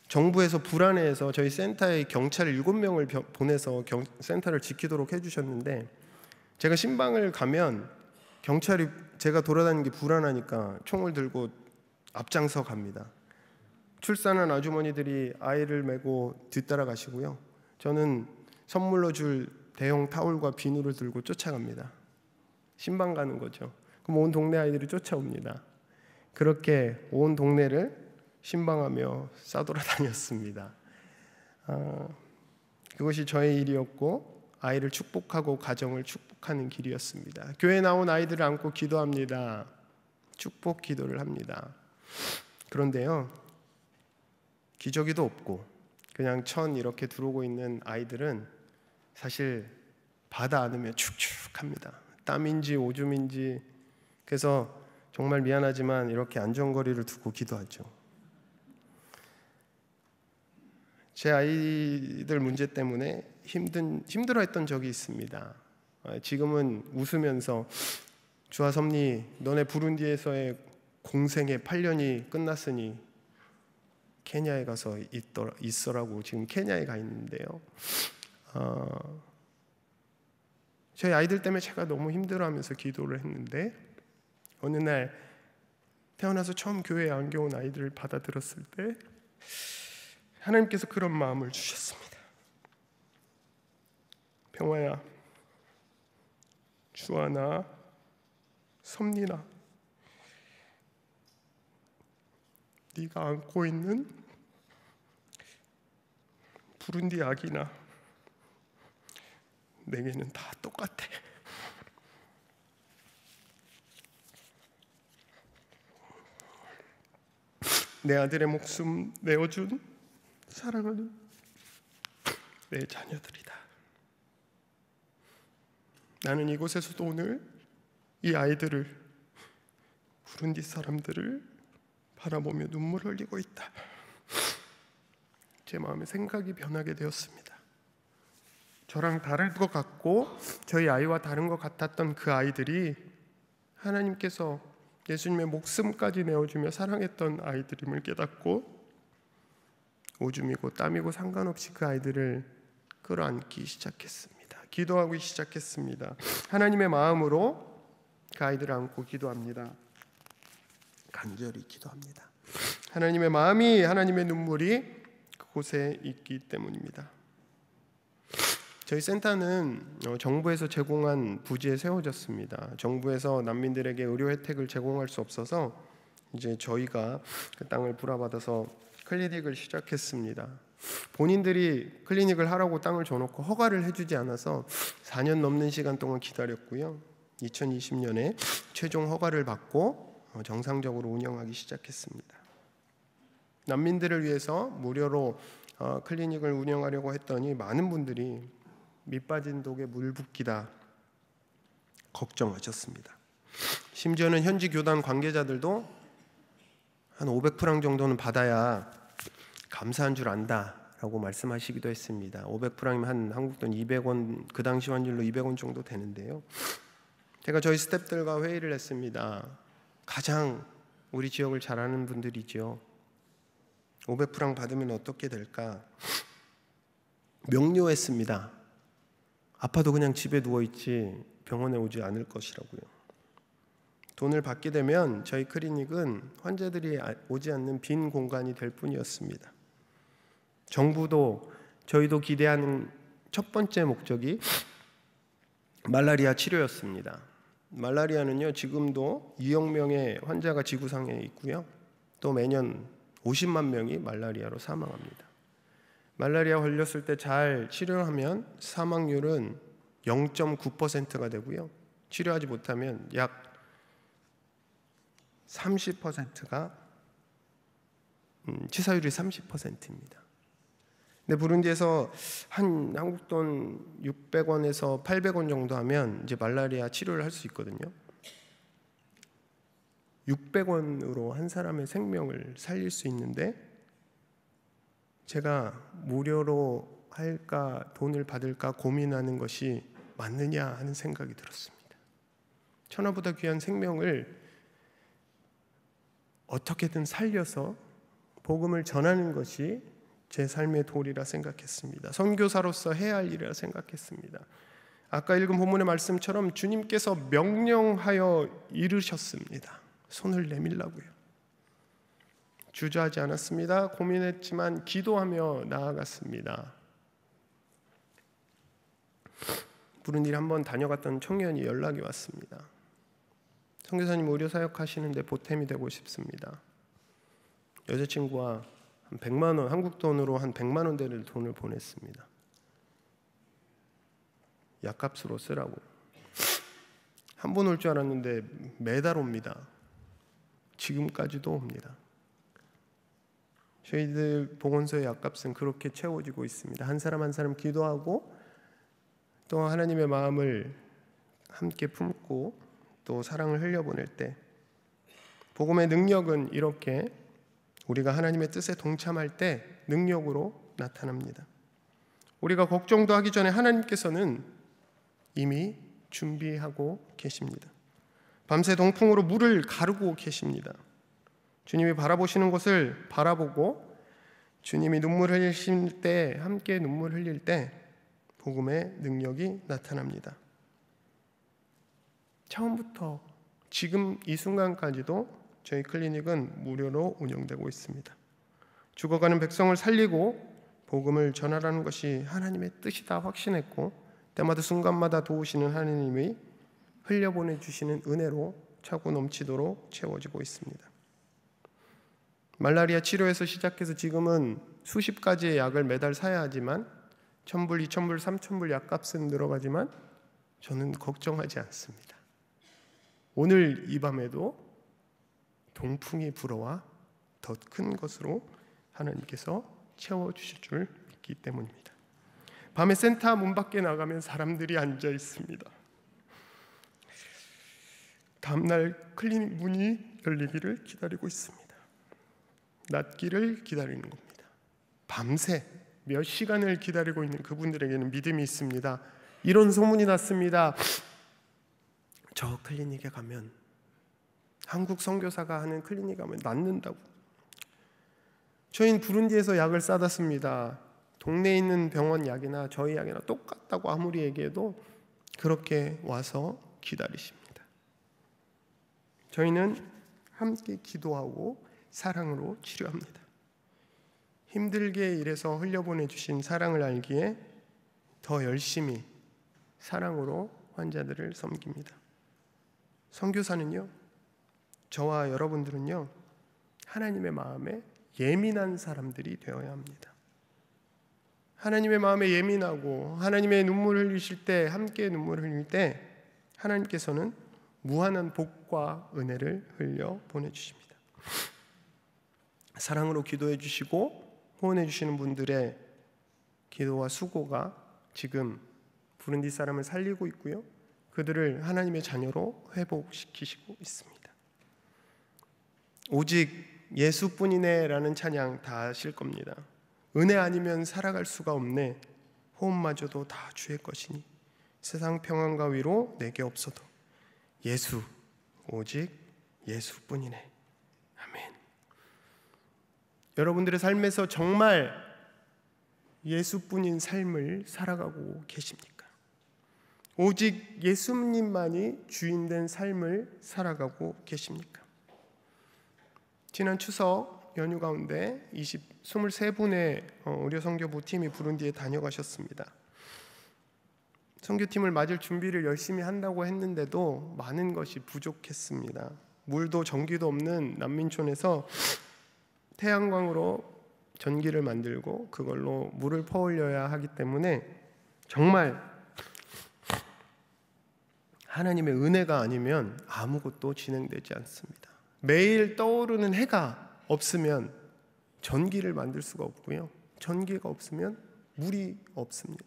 정부에서 불안해해서 저희 센터에 경찰 7명을 보내서 센터를 지키도록 해주셨는데 제가 신방을 가면 경찰이 제가 돌아다니는 게 불안하니까 총을 들고 앞장서 갑니다. 출산한 아주머니들이 아이를 메고 뒤따라 가시고요. 저는 선물로 줄 대형 타올과 비누를 들고 쫓아갑니다. 신방 가는 거죠. 그럼 온 동네 아이들이 쫓아옵니다. 그렇게 온 동네를 신방하며 싸돌아다녔습니다. 그것이 저의 일이었고 아이를 축복하고 가정을 축복하는 길이었습니다. 교회에 나온 아이들을 안고 기도합니다. 축복 기도를 합니다. 그런데요, 기저귀도 없고 그냥 천 이렇게 들어오고 있는 아이들은 사실 바다 안으면 축축합니다. 땀인지 오줌인지. 그래서 정말 미안하지만 이렇게 안전거리를 두고 기도하죠. 제 아이들 문제 때문에 힘들어했던 적이 있습니다. 지금은 웃으면서 주아 섭리, 너네 부룬디에서의 공생의 8년이 끝났으니 케냐에 가서 있어라고 지금 케냐에 가 있는데요. 저희 아이들 때문에 제가 너무 힘들어하면서 기도를 했는데 어느 날 태어나서 처음 교회에 안겨온 아이들을 받아들였을 때 하나님께서 그런 마음을 주셨습니다. 평화야, 주아나, 섭리나, 네가 안고 있는 부룬디 아기나 내게는 다 똑같아. 내 아들의 목숨 내어준 사랑하는 내 자녀들이다. 나는 이곳에서도 오늘 이 아이들을, 부룬디 사람들을 바라보며 눈물을 흘리고 있다. 제 마음의 생각이 변하게 되었습니다. 저랑 다른 것 같고 저희 아이와 다른 것 같았던 그 아이들이 하나님께서 예수님의 목숨까지 내어주며 사랑했던 아이들임을 깨닫고 오줌이고 땀이고 상관없이 그 아이들을 끌어안기 시작했습니다. 기도하기 시작했습니다. 하나님의 마음으로 그 아이들을 안고 기도합니다. 간절히 기도합니다. 하나님의 마음이, 하나님의 눈물이 그곳에 있기 때문입니다. 저희 센터는 정부에서 제공한 부지에 세워졌습니다. 정부에서 난민들에게 의료 혜택을 제공할 수 없어서 이제 저희가 그 땅을 불화받아서 클리닉을 시작했습니다. 본인들이 클리닉을 하라고 땅을 줘놓고 허가를 해주지 않아서 4년 넘는 시간 동안 기다렸고요. 2020년에 최종 허가를 받고 정상적으로 운영하기 시작했습니다. 난민들을 위해서 무료로 클리닉을 운영하려고 했더니 많은 분들이 밑빠진 독에 물 붓기다 걱정하셨습니다. 심지어는 현지 교단 관계자들도 한 500프랑 정도는 받아야 감사한 줄 안다라고 말씀하시기도 했습니다. 500프랑이면 한 한국 돈 200원, 그 당시 환율로 200원 정도 되는데요. 제가 저희 스태프들과 회의를 했습니다. 가장 우리 지역을 잘 아는 분들이죠. 500프랑 받으면 어떻게 될까? 명료했습니다. 아파도 그냥 집에 누워있지 병원에 오지 않을 것이라고요. 돈을 받게 되면 저희 클리닉은 환자들이 오지 않는 빈 공간이 될 뿐이었습니다. 정부도 저희도 기대하는 첫 번째 목적이 말라리아 치료였습니다. 말라리아는요, 지금도 2억 명의 환자가 지구상에 있고요. 또 매년 50만 명이 말라리아로 사망합니다. 말라리아 걸렸을 때 잘 치료하면 사망률은 0.9%가 되고요. 치료하지 못하면 약 30%가 치사율이 30%입니다. 근데 부룬디에서 한 한국 돈 600원에서 800원 정도 하면 이제 말라리아 치료를 할 수 있거든요. 600원으로 한 사람의 생명을 살릴 수 있는데 제가 무료로 할까 돈을 받을까 고민하는 것이 맞느냐 하는 생각이 들었습니다. 천하보다 귀한 생명을 어떻게든 살려서 복음을 전하는 것이 제 삶의 도리라 생각했습니다. 선교사로서 해야 할 일이라 생각했습니다. 아까 읽은 본문의 말씀처럼 주님께서 명령하여 이르셨습니다. 손을 내밀라고요. 주저하지 않았습니다. 고민했지만 기도하며 나아갔습니다. 부룬디를 한번 다녀갔던 청년이 연락이 왔습니다. 선교사님 의료 사역하시는데 보탬이 되고 싶습니다. 여자친구와 한 100만 원, 한국 돈으로 한 100만 원대를 돈을 보냈습니다. 약값으로 쓰라고. 한 번 올 줄 알았는데 매달 옵니다. 지금까지도 옵니다. 저희들 봉헌소의 약값은 그렇게 채워지고 있습니다. 한 사람 한 사람 기도하고 또 하나님의 마음을 함께 품고 또 사랑을 흘려보낼 때 복음의 능력은 이렇게 우리가 하나님의 뜻에 동참할 때 능력으로 나타납니다. 우리가 걱정도 하기 전에 하나님께서는 이미 준비하고 계십니다. 밤새 동풍으로 물을 가르고 계십니다. 주님이 바라보시는 곳을 바라보고 주님이 눈물 흘리실 때 함께 눈물 흘릴 때 복음의 능력이 나타납니다. 처음부터 지금 이 순간까지도 저희 클리닉은 무료로 운영되고 있습니다. 죽어가는 백성을 살리고 복음을 전하라는 것이 하나님의 뜻이다 확신했고 때마다 순간마다 도우시는 하나님이 흘려보내주시는 은혜로 차고 넘치도록 채워지고 있습니다. 말라리아 치료에서 시작해서 지금은 수십 가지의 약을 매달 사야 하지만 1,000불, 2,000불, 3,000불 약값은 늘어가지만 저는 걱정하지 않습니다. 오늘 이 밤에도 동풍이 불어와 더 큰 것으로 하나님께서 채워주실 줄 믿기 때문입니다. 밤에 센터 문 밖에 나가면 사람들이 앉아 있습니다. 다음날 클리닉 문이 열리기를 기다리고 있습니다. 낫기를 기다리는 겁니다. 밤새 몇 시간을 기다리고 있는 그분들에게는 믿음이 있습니다. 이런 소문이 났습니다. 저 클리닉에 가면, 한국 선교사가 하는 클리닉에 가면 낫는다고. 저희는 부룬디에서 약을 싸다 씁니다. 동네에 있는 병원 약이나 저희 약이나 똑같다고 아무리 얘기해도 그렇게 와서 기다리십니다. 저희는 함께 기도하고 사랑으로 치료합니다. 힘들게 일해서 흘려보내주신 사랑을 알기에 더 열심히 사랑으로 환자들을 섬깁니다. 선교사는요, 저와 여러분들은요, 하나님의 마음에 예민한 사람들이 되어야 합니다. 하나님의 마음에 예민하고 하나님의 눈물을 흘리실 때, 함께 눈물을 흘릴 때 하나님께서는 무한한 복과 은혜를 흘려 보내주십니다. 사랑으로 기도해 주시고 후원해 주시는 분들의 기도와 수고가 지금 부룬디 사람을 살리고 있고요, 그들을 하나님의 자녀로 회복시키시고 있습니다. 오직 예수뿐이네 라는 찬양 다 아실 겁니다. 은혜 아니면 살아갈 수가 없네, 호흡마저도 다 주의 것이니 세상 평안과 위로 내게 없어도 예수, 오직 예수뿐이네. 아멘. 여러분들의 삶에서 정말 예수뿐인 삶을 살아가고 계십니까? 오직 예수님만이 주인된 삶을 살아가고 계십니까? 지난 추석 연휴 가운데 23분의 의료 선교부 팀이 부룬디에 다녀가셨습니다. 선교팀을 맞을 준비를 열심히 한다고 했는데도 많은 것이 부족했습니다. 물도 전기도 없는 난민촌에서 태양광으로 전기를 만들고 그걸로 물을 퍼올려야 하기 때문에 정말 하나님의 은혜가 아니면 아무것도 진행되지 않습니다. 매일 떠오르는 해가 없으면 전기를 만들 수가 없고요, 전기가 없으면 물이 없습니다.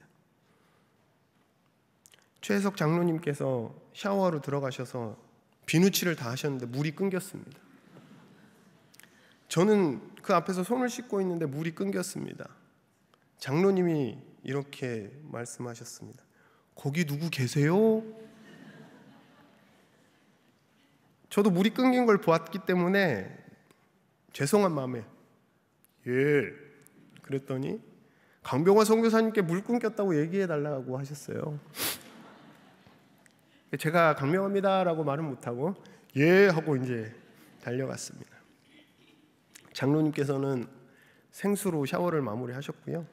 최혜석 장로님께서 샤워하러 들어가셔서 비누칠을 다 하셨는데 물이 끊겼습니다. 저는 그 앞에서 손을 씻고 있는데 물이 끊겼습니다. 장로님이 이렇게 말씀하셨습니다. 거기 누구 계세요? 저도 물이 끊긴 걸 보았기 때문에 죄송한 마음에 예 그랬더니 강병화 선교사님께 물 끊겼다고 얘기해달라고 하셨어요. 제가 강명합니다 라고 말은 못하고 예 하고 이제 달려갔습니다. 장로님께서는 생수로 샤워를 마무리하셨고요,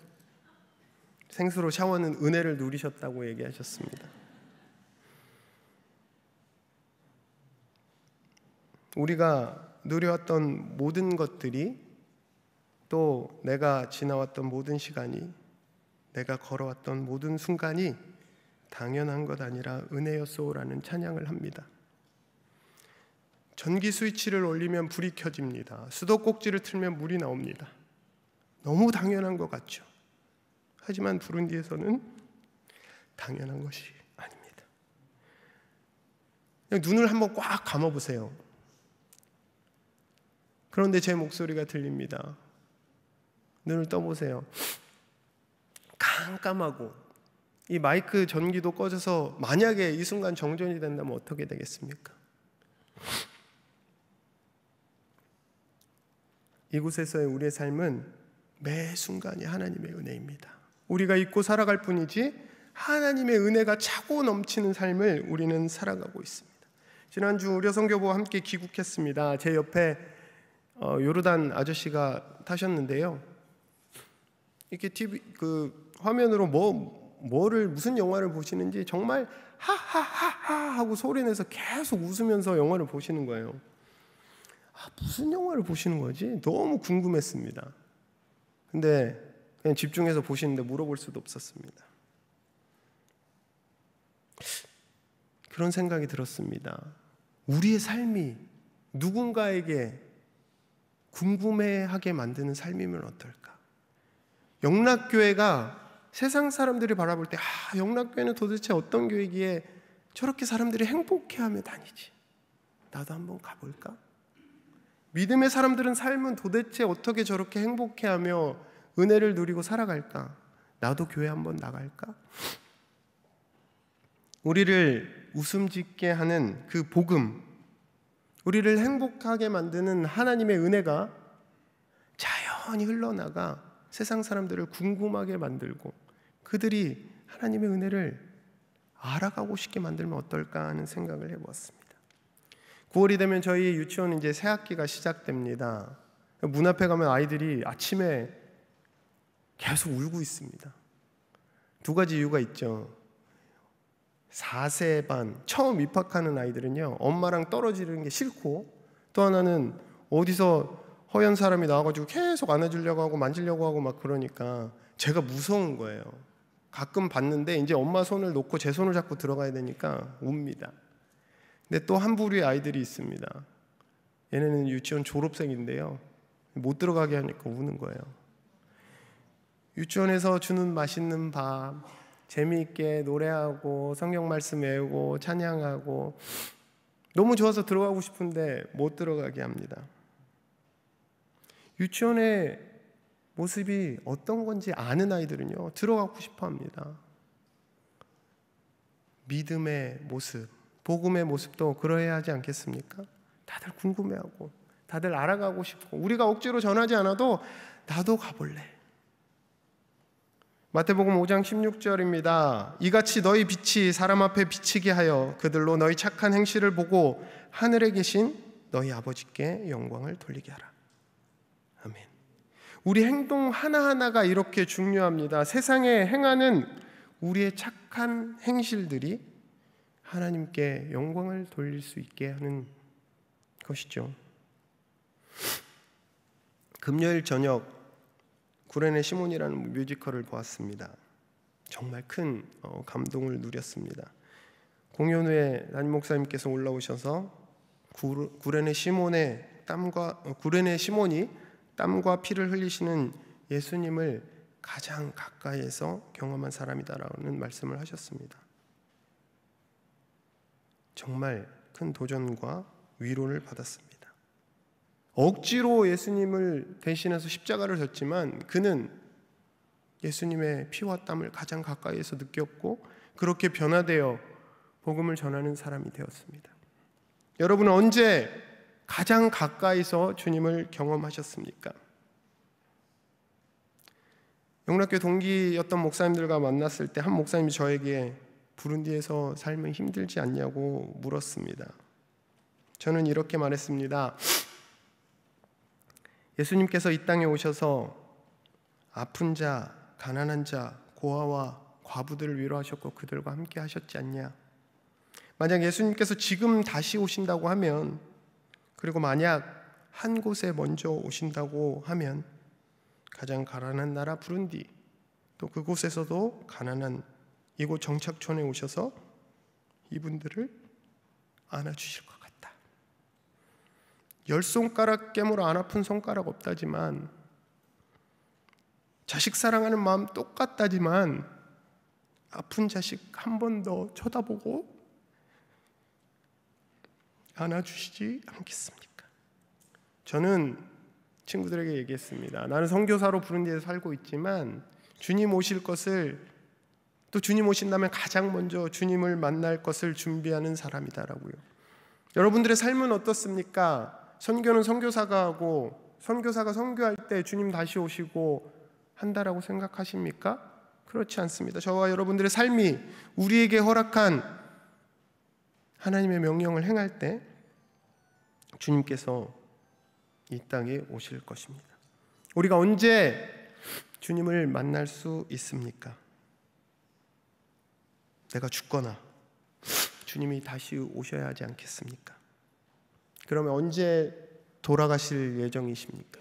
생수로 샤워는 은혜를 누리셨다고 얘기하셨습니다. 우리가 누려왔던 모든 것들이, 또 내가 지나왔던 모든 시간이, 내가 걸어왔던 모든 순간이 당연한 것 아니라 은혜였소라는 찬양을 합니다. 전기 스위치를 올리면 불이 켜집니다. 수도꼭지를 틀면 물이 나옵니다. 너무 당연한 것 같죠. 하지만 부룬디에서는 당연한 것이 아닙니다. 그냥 눈을 한번 꽉 감아보세요. 그런데 제 목소리가 들립니다. 눈을 떠보세요. 깜깜하고 이 마이크 전기도 꺼져서 만약에 이 순간 정전이 된다면 어떻게 되겠습니까? 이곳에서의 우리의 삶은 매 순간이 하나님의 은혜입니다. 우리가 잊고 살아갈 뿐이지 하나님의 은혜가 차고 넘치는 삶을 우리는 살아가고 있습니다. 지난주 우리 성교부와 함께 귀국했습니다. 제 옆에 요르단 아저씨가 타셨는데요. 이렇게 TV 화면으로 무슨 영화를 보시는지 정말 하하하하 하고 소리내서 계속 웃으면서 영화를 보시는 거예요. 무슨 영화를 보시는 거지? 너무 궁금했습니다. 근데 그냥 집중해서 보시는데 물어볼 수도 없었습니다. 그런 생각이 들었습니다. 우리의 삶이 누군가에게 궁금해하게 만드는 삶이면 어떨까? 영락교회가 세상 사람들이 바라볼 때 영락교회는 도대체 어떤 교회기에 저렇게 사람들이 행복해하며 다니지? 나도 한번 가볼까? 믿음의 사람들은 삶은 도대체 어떻게 저렇게 행복해하며 은혜를 누리고 살아갈까? 나도 교회 한번 나갈까? 우리를 웃음 짓게 하는 그 복음, 우리를 행복하게 만드는 하나님의 은혜가 자연히 흘러나가 세상 사람들을 궁금하게 만들고 그들이 하나님의 은혜를 알아가고 싶게 만들면 어떨까 하는 생각을 해보았습니다. 9월이 되면 저희 유치원 이제 새 학기가 시작됩니다. 문 앞에 가면 아이들이 아침에 계속 울고 있습니다. 두 가지 이유가 있죠. 4세 반 처음 입학하는 아이들은요, 엄마랑 떨어지는 게 싫고, 또 하나는 어디서 허연 사람이 나와가지고 계속 안아주려고 하고 만지려고 하고 막 그러니까 제가 무서운 거예요. 가끔 봤는데 이제 엄마 손을 놓고 제 손을 잡고 들어가야 되니까 웁니다. 근데 또 한 부류의 아이들이 있습니다. 얘네는 유치원 졸업생인데요, 못 들어가게 하니까 우는 거예요. 유치원에서 주는 맛있는 밥, 재미있게 노래하고 성경 말씀 외우고 찬양하고 너무 좋아서 들어가고 싶은데 못 들어가게 합니다. 유치원의 모습이 어떤 건지 아는 아이들은요, 들어가고 싶어 합니다. 믿음의 모습, 복음의 모습도 그러해야 하지 않겠습니까? 다들 궁금해하고 다들 알아가고 싶고, 우리가 억지로 전하지 않아도 나도 가볼래. 마태복음 5장 16절입니다. 이같이 너희 빛이 사람 앞에 비치게 하여 그들로 너희 착한 행실을 보고 하늘에 계신 너희 아버지께 영광을 돌리게 하라. 아멘. 우리 행동 하나하나가 이렇게 중요합니다. 세상에 행하는 우리의 착한 행실들이 하나님께 영광을 돌릴 수 있게 하는 것이죠. 금요일 저녁 구레네 시몬이라는 뮤지컬을 보았습니다. 정말 큰 감동을 누렸습니다. 공연 후에 담임 목사님께서 올라오셔서 구레네 시몬이 땀과 피를 흘리시는 예수님을 가장 가까이에서 경험한 사람이다라는 말씀을 하셨습니다. 정말 큰 도전과 위로를 받았습니다. 억지로 예수님을 대신해서 십자가를 졌지만 그는 예수님의 피와 땀을 가장 가까이에서 느꼈고 그렇게 변화되어 복음을 전하는 사람이 되었습니다. 여러분은 언제 가장 가까이서 주님을 경험하셨습니까? 영락교회 동기였던 목사님들과 만났을 때 한 목사님이 저에게 부룬디에서 살면 힘들지 않냐고 물었습니다. 저는 이렇게 말했습니다. 예수님께서 이 땅에 오셔서 아픈 자, 가난한 자, 고아와 과부들을 위로하셨고 그들과 함께 하셨지 않냐? 만약 예수님께서 지금 다시 오신다고 하면, 그리고 만약 한 곳에 먼저 오신다고 하면 가장 가난한 나라 부룬디, 또 그곳에서도 가난한 이곳 정착촌에 오셔서 이분들을 안아주실 것 같다. 10손가락 깨물어 안 아픈 손가락 없다지만 자식 사랑하는 마음 똑같다지만 아픈 자식 한 번 더 쳐다보고 안아주시지 않겠습니까? 저는 친구들에게 얘기했습니다. 나는 선교사로 부른 데에 살고 있지만 주님 오실 것을, 또 주님 오신다면 가장 먼저 주님을 만날 것을 준비하는 사람이다라고요. 여러분들의 삶은 어떻습니까? 선교는 선교사가 하고, 선교사가 선교할 때 주님 다시 오시고 한다라고 생각하십니까? 그렇지 않습니다. 저와 여러분들의 삶이 우리에게 허락한 하나님의 명령을 행할 때 주님께서 이 땅에 오실 것입니다. 우리가 언제 주님을 만날 수 있습니까? 내가 죽거나 주님이 다시 오셔야 하지 않겠습니까? 그러면 언제 돌아가실 예정이십니까?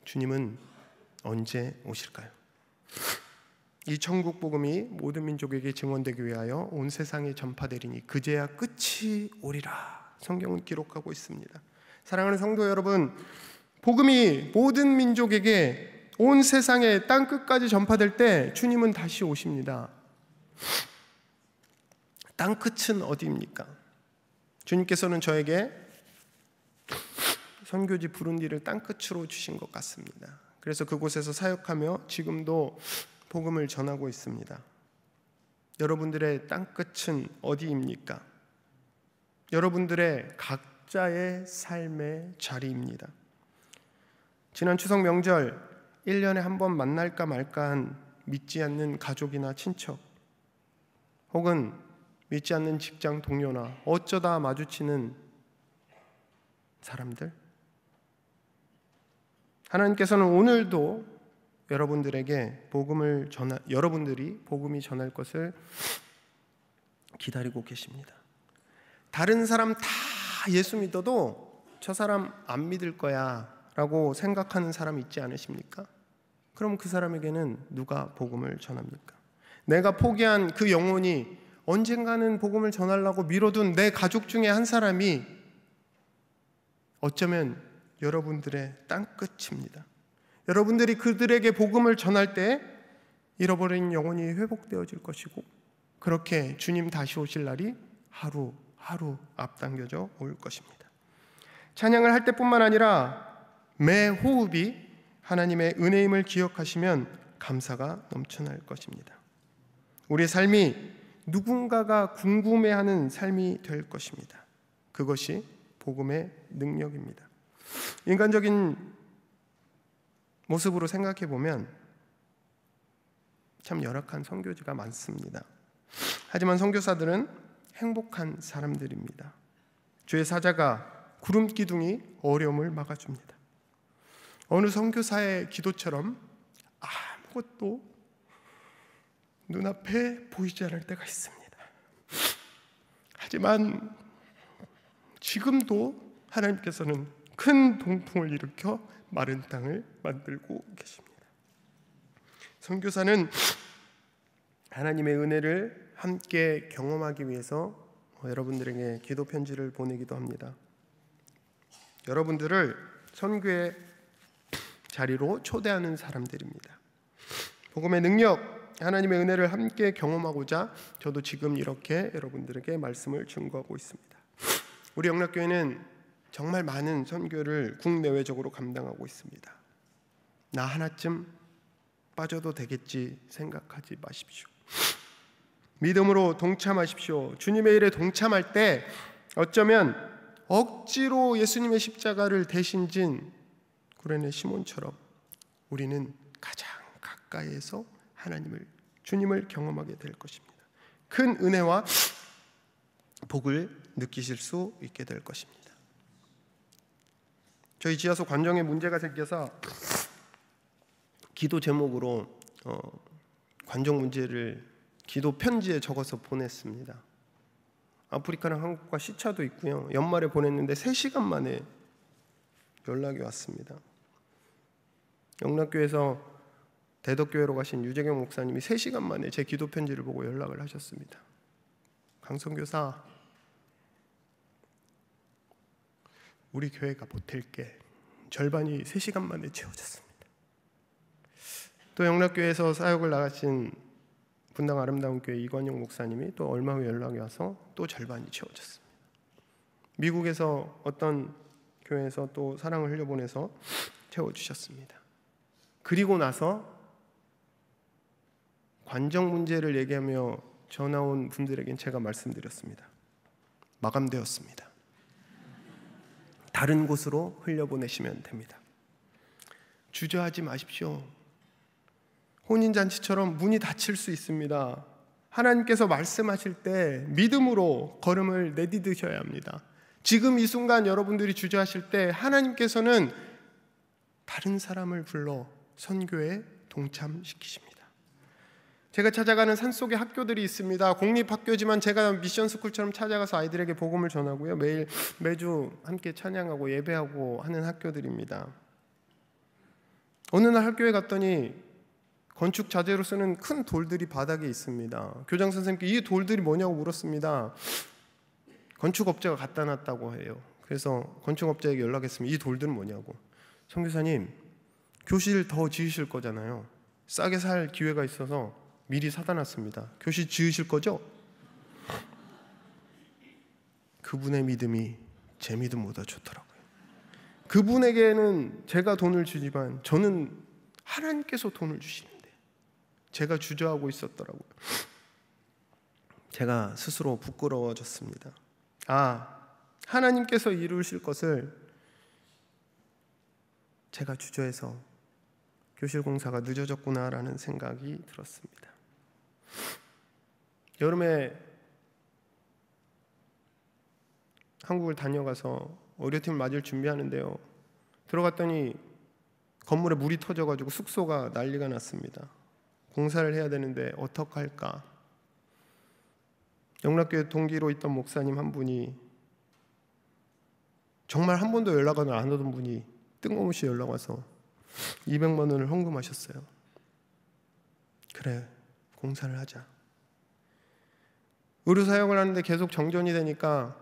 주님은 언제 오실까요? 이 천국 복음이 모든 민족에게 증언되기 위하여 온 세상에 전파되리니 그제야 끝이 오리라. 성경은 기록하고 있습니다. 사랑하는 성도 여러분, 복음이 모든 민족에게 온 세상에 땅 끝까지 전파될 때 주님은 다시 오십니다. 땅 끝은 어디입니까? 주님께서는 저에게 선교지 부룬디를 땅 끝으로 주신 것 같습니다. 그래서 그곳에서 사역하며 지금도 복음을 전하고 있습니다. 여러분들의 땅 끝은 어디입니까? 여러분들의 각자의 삶의 자리입니다. 지난 추석 명절 1년에 한 번 만날까 말까한 믿지 않는 가족이나 친척, 혹은 믿지 않는 직장 동료나 어쩌다 마주치는 사람들, 하나님께서는 오늘도 여러분들에게 여러분들이 복음이 전할 것을 기다리고 계십니다. 다른 사람 다 예수 믿어도 저 사람 안 믿을 거야 라고 생각하는 사람 있지 않으십니까? 그럼 그 사람에게는 누가 복음을 전합니까? 내가 포기한 그 영혼이 언젠가는 복음을 전하려고 미뤄둔 내 가족 중에 한 사람이 어쩌면 여러분들의 땅끝입니다. 여러분들이 그들에게 복음을 전할 때 잃어버린 영혼이 회복되어질 것이고, 그렇게 주님 다시 오실 날이 하루 앞당겨져 올 것입니다. 찬양을 할 때뿐만 아니라 매 호흡이 하나님의 은혜임을 기억하시면 감사가 넘쳐날 것입니다. 우리의 삶이 누군가가 궁금해하는 삶이 될 것입니다. 그것이 복음의 능력입니다. 인간적인 모습으로 생각해 보면 참 열악한 선교지가 많습니다. 하지만 선교사들은 행복한 사람들입니다. 주의 사자가 구름 기둥이 어려움을 막아줍니다. 어느 선교사의 기도처럼 아무것도 눈앞에 보이지 않을 때가 있습니다. 하지만 지금도 하나님께서는 큰 동풍을 일으켜 마른 땅을 만들고 계십니다. 선교사는 하나님의 은혜를 함께 경험하기 위해서 여러분들에게 기도 편지를 보내기도 합니다. 여러분들을 선교의 자리로 초대하는 사람들입니다. 복음의 능력, 하나님의 은혜를 함께 경험하고자 저도 지금 이렇게 여러분들에게 말씀을 증거하고 있습니다. 우리 영락교회는 정말 많은 선교를 국내외적으로 감당하고 있습니다. 나 하나쯤 빠져도 되겠지 생각하지 마십시오. 믿음으로 동참하십시오. 주님의 일에 동참할 때 어쩌면 억지로 예수님의 십자가를 대신 진 구레네 시몬처럼 우리는 가장 가까이에서 주님을 경험하게 될 것입니다. 큰 은혜와 복을 느끼실 수 있게 될 것입니다. 저희 지하소 관정에 문제가 생겨서 기도 제목으로 관정 문제를 기도 편지에 적어서 보냈습니다. 아프리카랑 한국과 시차도 있고요. 연말에 보냈는데 3시간 만에 연락이 왔습니다. 영락교에서 대덕교회로 가신 유재경 목사님이 3시간 만에 제 기도 편지를 보고 연락을 하셨습니다. 강선교사, 우리 교회가 보탤게. 절반이 3시간 만에 채워졌습니다. 또 영락교회에서 사역을 나가신 분당 아름다운 교회 이관용 목사님이 또 얼마 후에 연락이 와서 또 절반이 채워졌습니다. 미국에서 어떤 교회에서 또 사랑을 흘려보내서 채워주셨습니다. 그리고 나서 관정 문제를 얘기하며 전화 온 분들에겐 제가 말씀드렸습니다. 마감되었습니다. 다른 곳으로 흘려보내시면 됩니다. 주저하지 마십시오. 혼인잔치처럼 문이 닫힐 수 있습니다. 하나님께서 말씀하실 때 믿음으로 걸음을 내디드셔야 합니다. 지금 이 순간 여러분들이 주저하실 때 하나님께서는 다른 사람을 불러 선교에 동참시키십니다. 제가 찾아가는 산속에 학교들이 있습니다. 공립학교지만 제가 미션스쿨처럼 찾아가서 아이들에게 복음을 전하고요. 매주 함께 찬양하고 예배하고 하는 학교들입니다. 어느 날 학교에 갔더니 건축 자재로 쓰는 큰 돌들이 바닥에 있습니다. 교장 선생님께 이 돌들이 뭐냐고 물었습니다. 건축업자가 갖다 놨다고 해요. 그래서 건축업자에게 연락했습니다. 이 돌들은 뭐냐고. 선교사님, 교실 더 지으실 거잖아요. 싸게 살 기회가 있어서 미리 사다 놨습니다. 교실 지으실 거죠? 그분의 믿음이 제 믿음보다 좋더라고요. 그분에게는 제가 돈을 주지만 저는 하나님께서 돈을 주시는데 제가 주저하고 있었더라고요. 제가 스스로 부끄러워졌습니다. 하나님께서 이루실 것을 제가 주저해서 교실 공사가 늦어졌구나라는 생각이 들었습니다. 여름에 한국을 다녀가서 의료팀을 맞을 준비하는데요. 들어갔더니 건물에 물이 터져가지고 숙소가 난리가 났습니다. 공사를 해야 되는데 어떡할까? 영락교회 동기로 있던 목사님 한 분이 정말 한 번도 연락을 안 하던 분이 뜬금없이 연락 와서 200만 원을 헌금하셨어요. 그래, 공사를 하자. 의료 사역을 하는데 계속 정전이 되니까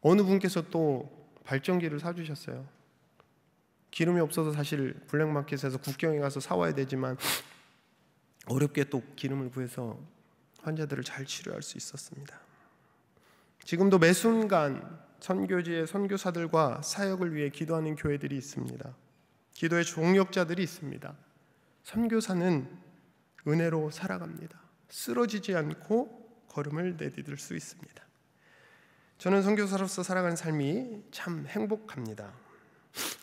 어느 분께서 또 발전기를 사주셨어요. 기름이 없어서 사실 블랙마켓에서 국경에 가서 사와야 되지만 어렵게 또 기름을 구해서 환자들을 잘 치료할 수 있었습니다. 지금도 매 순간 선교지의 선교사들과 사역을 위해 기도하는 교회들이 있습니다. 기도의 동력자들이 있습니다. 선교사는 은혜로 살아갑니다. 쓰러지지 않고 걸음을 내디딜 수 있습니다. 저는 선교사로서 살아가는 삶이 참 행복합니다.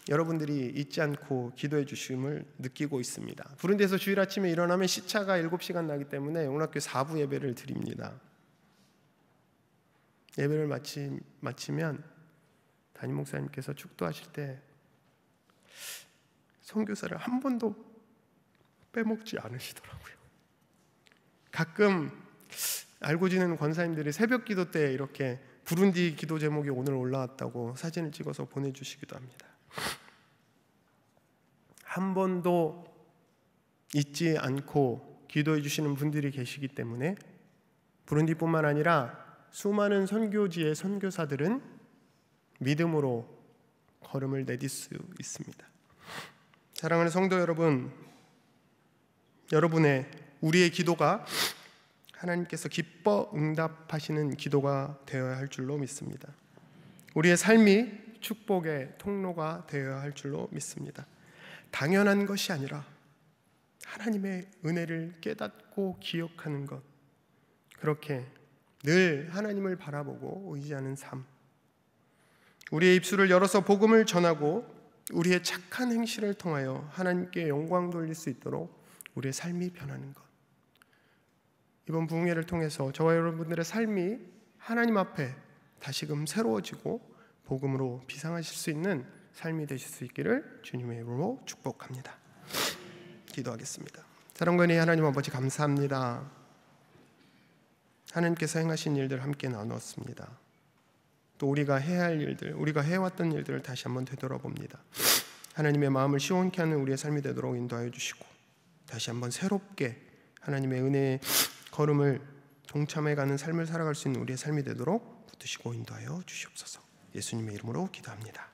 여러분들이 잊지 않고 기도해 주심을 느끼고 있습니다. 부른디에서 주일 아침에 일어나면 시차가 7시간 나기 때문에 영락교회 4부 예배를 드립니다. 예배를 마치면 담임 목사님께서 축도하실 때 선교사를 한 번도 빼먹지 않으시더라고요. 가끔 알고 지내는 권사님들이 새벽 기도 때 이렇게 부룬디 기도 제목이 오늘 올라왔다고 사진을 찍어서 보내주시기도 합니다. 한 번도 잊지 않고 기도해 주시는 분들이 계시기 때문에 부룬디뿐만 아니라 수많은 선교지의 선교사들은 믿음으로 걸음을 내딜 수 있습니다. 사랑하는 성도 여러분, 우리의 기도가 하나님께서 기뻐 응답하시는 기도가 되어야 할 줄로 믿습니다. 우리의 삶이 축복의 통로가 되어야 할 줄로 믿습니다. 당연한 것이 아니라 하나님의 은혜를 깨닫고 기억하는 것, 그렇게 늘 하나님을 바라보고 의지하는 삶, 우리의 입술을 열어서 복음을 전하고 우리의 착한 행실을 통하여 하나님께 영광 돌릴 수 있도록 우리의 삶이 변하는 것, 이번 부흥회를 통해서 저와 여러분들의 삶이 하나님 앞에 다시금 새로워지고 복음으로 비상하실 수 있는 삶이 되실 수 있기를 주님의 이름으로 축복합니다. 기도하겠습니다. 사랑과 은혜의 하나님 아버지, 감사합니다. 하나님께서 행하신 일들 함께 나누었습니다. 또 우리가 해야 할 일들, 우리가 해왔던 일들을 다시 한번 되돌아봅니다. 하나님의 마음을 시원케 하는 우리의 삶이 되도록 인도하여 주시고 다시 한번 새롭게 하나님의 은혜의 걸음을 동참해가는 삶을 살아갈 수 있는 우리의 삶이 되도록 붙드시고 인도하여 주시옵소서. 예수님의 이름으로 기도합니다.